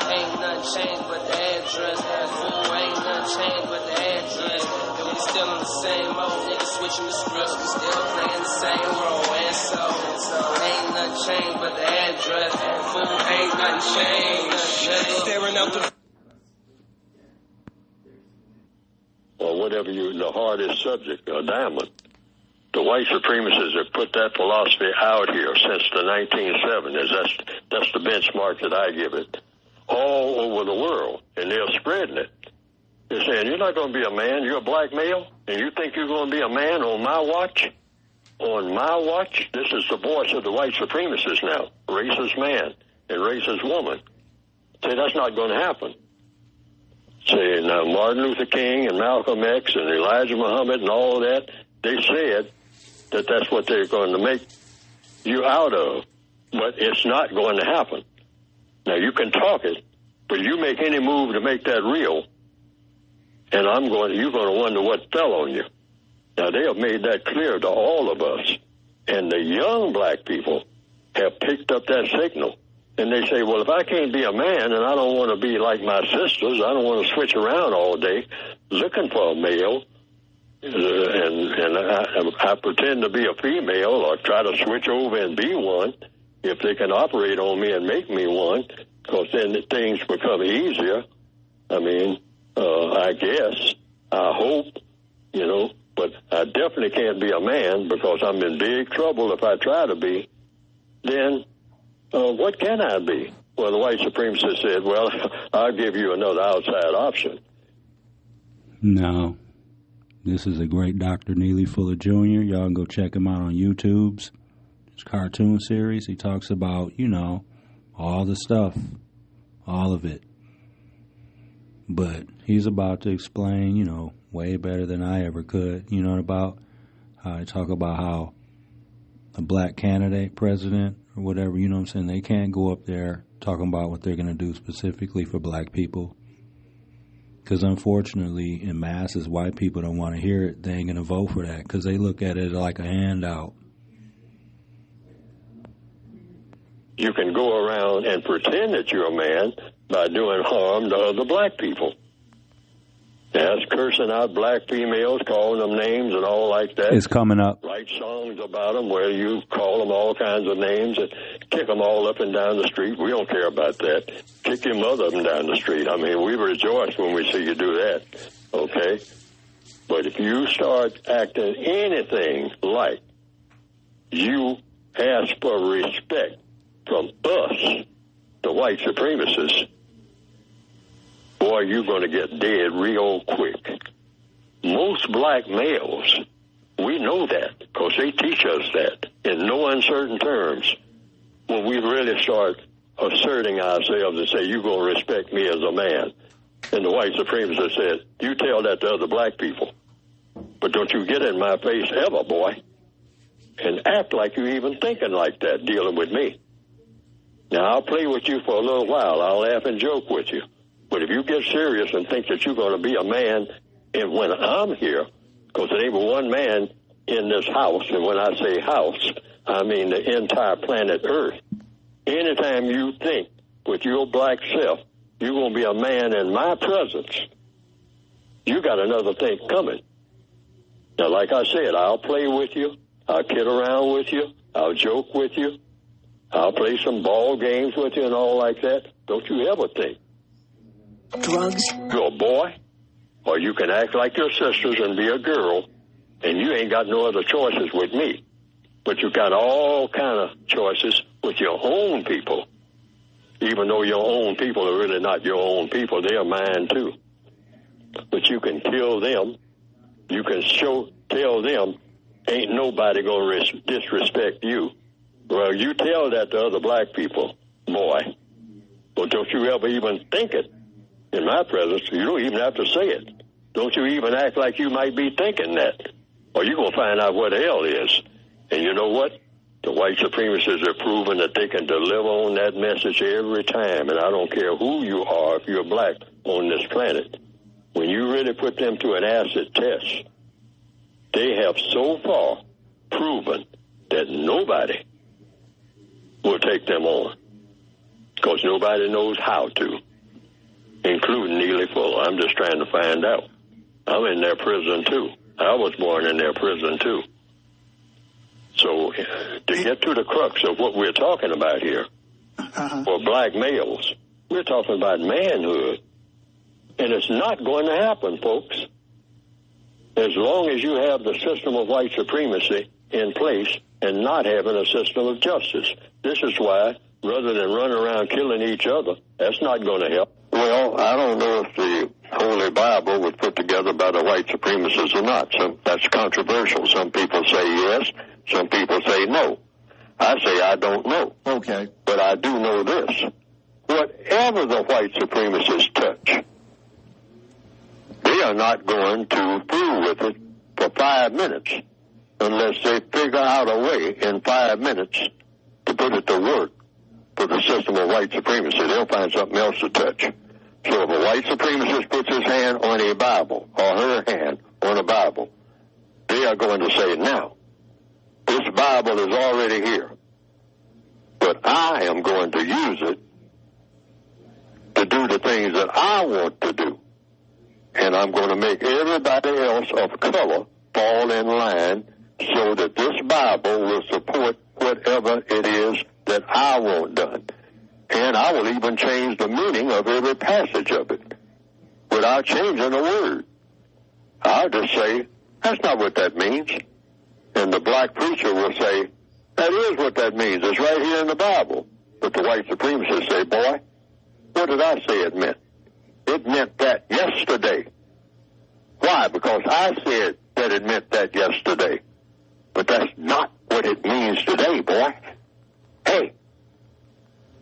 Speaker 2: Ain't nothing changed but the address. Fool, ain't nothing changed but the address. And we still on the same mode, niggas switching the scripts, we still playing the same role. And so ain't nothing changed but the address. Fool, ain't nothing changed. Staring out the
Speaker 19: or whatever the hardest subject, a diamond. The white supremacists have put that philosophy out here since the 1970s. That's the benchmark that I give it. All over the world, and they're spreading it. They're saying, you're not going to be a man, you're a black male, and you think you're going to be a man on my watch? On my watch? This is the voice of the white supremacists now, racist man and racist woman. Say, that's not going to happen. Say, now Martin Luther King and Malcolm X and Elijah Muhammad and all of that, they said that that's what they're going to make you out of, but it's not going to happen. Now, you can talk it, but you make any move to make that real, and you're going to wonder what fell on you. Now, they have made that clear to all of us, and the young black people have picked up that signal, and they say, well, if I can't be a man and I don't want to be like my sisters, I don't want to switch around all day looking for a male, and I pretend to be a female or try to switch over and be one, if they can operate on me and make me one, because then things become easier. I mean, I guess, I hope, but I definitely can't be a man because I'm in big trouble if I try to be. Then what can I be? Well, the white supremacist said, well, I'll give you another outside option.
Speaker 9: No. This is a great Dr. Neely Fuller Jr. Y'all can go check him out on YouTube's cartoon series. He talks about, all the stuff, all of it. But he's about to explain, way better than I ever could, about how I talk about how a black candidate, president, or whatever, they can't go up there talking about what they're going to do specifically for black people. Because unfortunately, in masses, white people don't want to hear it. They ain't going to vote for that because they look at it like a handout.
Speaker 19: You can go around and pretend that you're a man by doing harm to other black people. That's cursing out black females, calling them names and all like that.
Speaker 9: It's coming up.
Speaker 19: Write songs about them where you call them all kinds of names and kick them all up and down the street. We don't care about that. Kick your mother up and down the street. I mean, we rejoice when we see you do that, okay? But if you start acting anything like you ask for respect from us, the white supremacists, boy, you're going to get dead real quick. Most black males, we know that because they teach us that in no uncertain terms. When we really start asserting ourselves and say, you're going to respect me as a man. And the white supremacist said, you tell that to other black people. But don't you get in my face ever, boy, and act like you're even thinking like that, dealing with me. Now, I'll play with you for a little while. I'll laugh and joke with you. But if you get serious and think that you're going to be a man, and when I'm here, because there ain't but one man in this house, and when I say house, I mean the entire planet Earth. Anytime you think with your black self, you're going to be a man in my presence, you got another thing coming. Now, like I said, I'll play with you. I'll kid around with you. I'll joke with you. I'll play some ball games with you and all like that. Don't you ever think.
Speaker 20: Drugs?
Speaker 19: You're a boy, or you can act like your sisters and be a girl, and you ain't got no other choices with me. But you got all kind of choices with your own people. even though your own people are really not your own people. They are mine too. But you can kill them. You can tell them, ain't nobody going to disrespect you. Well, you tell that to other black people, boy. Well, don't you ever even think it in my presence. You don't even have to say it. Don't you even act like you might be thinking that. Or you're going to find out what the hell is. And you know what? The white supremacists are proving that they can deliver on that message every time. And I don't care who you are, if you're black on this planet. When you really put them to an acid test, they have so far proven that nobody will take them on. Because nobody knows how to, including Neely Fuller. I'm just trying to find out. I'm in their prison, too. I was born in their prison, too. So to get to the crux of what we're talking about here, for black males, we're talking about manhood. And it's not going to happen, folks. As long as you have the system of white supremacy in place and not having a system of justice. This is why, rather than run around killing each other, that's not going to help. Well, I don't know if the Holy Bible was put together by the white supremacists or not. That's controversial. Some people say yes. Some people say no. I say I don't know.
Speaker 11: Okay.
Speaker 19: But I do know this. Whatever the white supremacists touch, they are not going to fool with it for 5 minutes unless they figure out a way in 5 minutes to put it to work for the system of white supremacy. They'll find something else to touch. So if a white supremacist puts his hand on a Bible or her hand on a Bible, they are going to say, now, this Bible is already here, but I am going to use it to do the things that I want to do. And I'm going to make everybody else of color fall in line so that this Bible will support whatever it is that I want done. And I will even change the meaning of every passage of it without changing a word. I'll just say, that's not what that means. And the black preacher will say, that is what that means. It's right here in the Bible. But the white supremacists say, boy, what did I say it meant? It meant that yesterday. Why? Because I said that it meant that yesterday. But that's not what it means today, boy. Hey,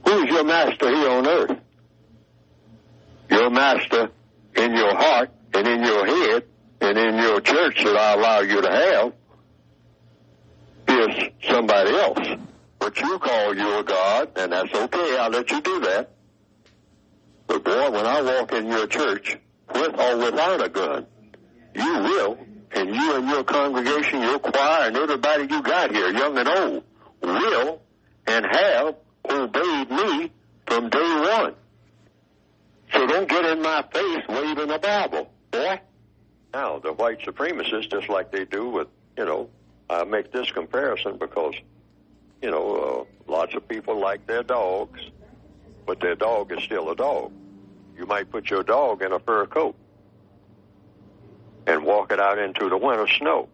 Speaker 19: who's your master here on earth? Your master in your heart and in your head and in your church that I allow you to have is somebody else. But you call your God, and that's okay. I'll let you do that. But boy, when I walk in your church, with or without a gun, you will, and you and your congregation, your choir, and everybody you got here, young and old, will and have obeyed me from day one. So don't get in my face waving a Bible, boy. Now, the white supremacists, just like they do with, I make this comparison because, lots of people like their dogs, but their dog is still a dog. You might put your dog in a fur coat and walk it out into the winter snow.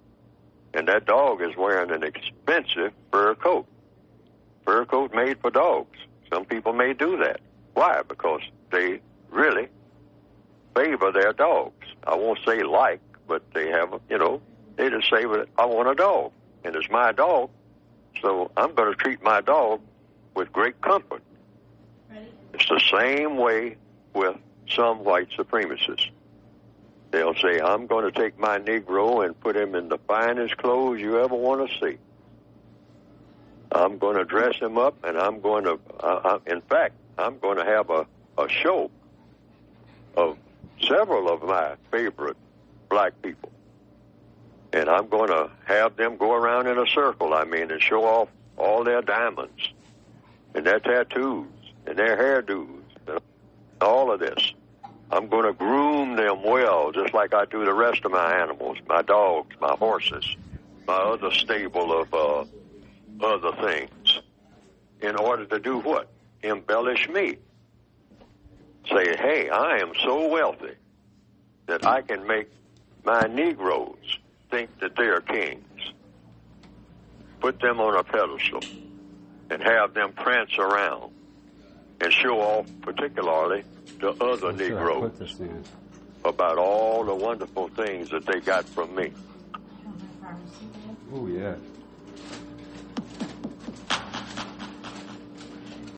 Speaker 19: And that dog is wearing an expensive fur coat. Fur coat made for dogs. Some people may do that. Why? Because they really favor their dogs. I won't say like, but they have, they just say, I want a dog. And it's my dog, so I'm going to treat my dog with great comfort. It's the same way with some white supremacists. They'll say, I'm going to take my Negro and put him in the finest clothes you ever want to see. I'm going to dress him up, and I'm going to, in fact, I'm going to have a show of several of my favorite black people. And I'm going to have them go around in a circle, and show off all their diamonds and their tattoos and their hairdos and all of this. I'm going to groom them well, just like I do the rest of my animals, my dogs, my horses, my other stable of other things, in order to do what? Embellish me. Say, hey, I am so wealthy that I can make my Negroes think that they are kings. Put them on a pedestal and have them prance around and show off, particularly to other Negroes, about all the wonderful things that they got from me.
Speaker 9: Oh, yeah.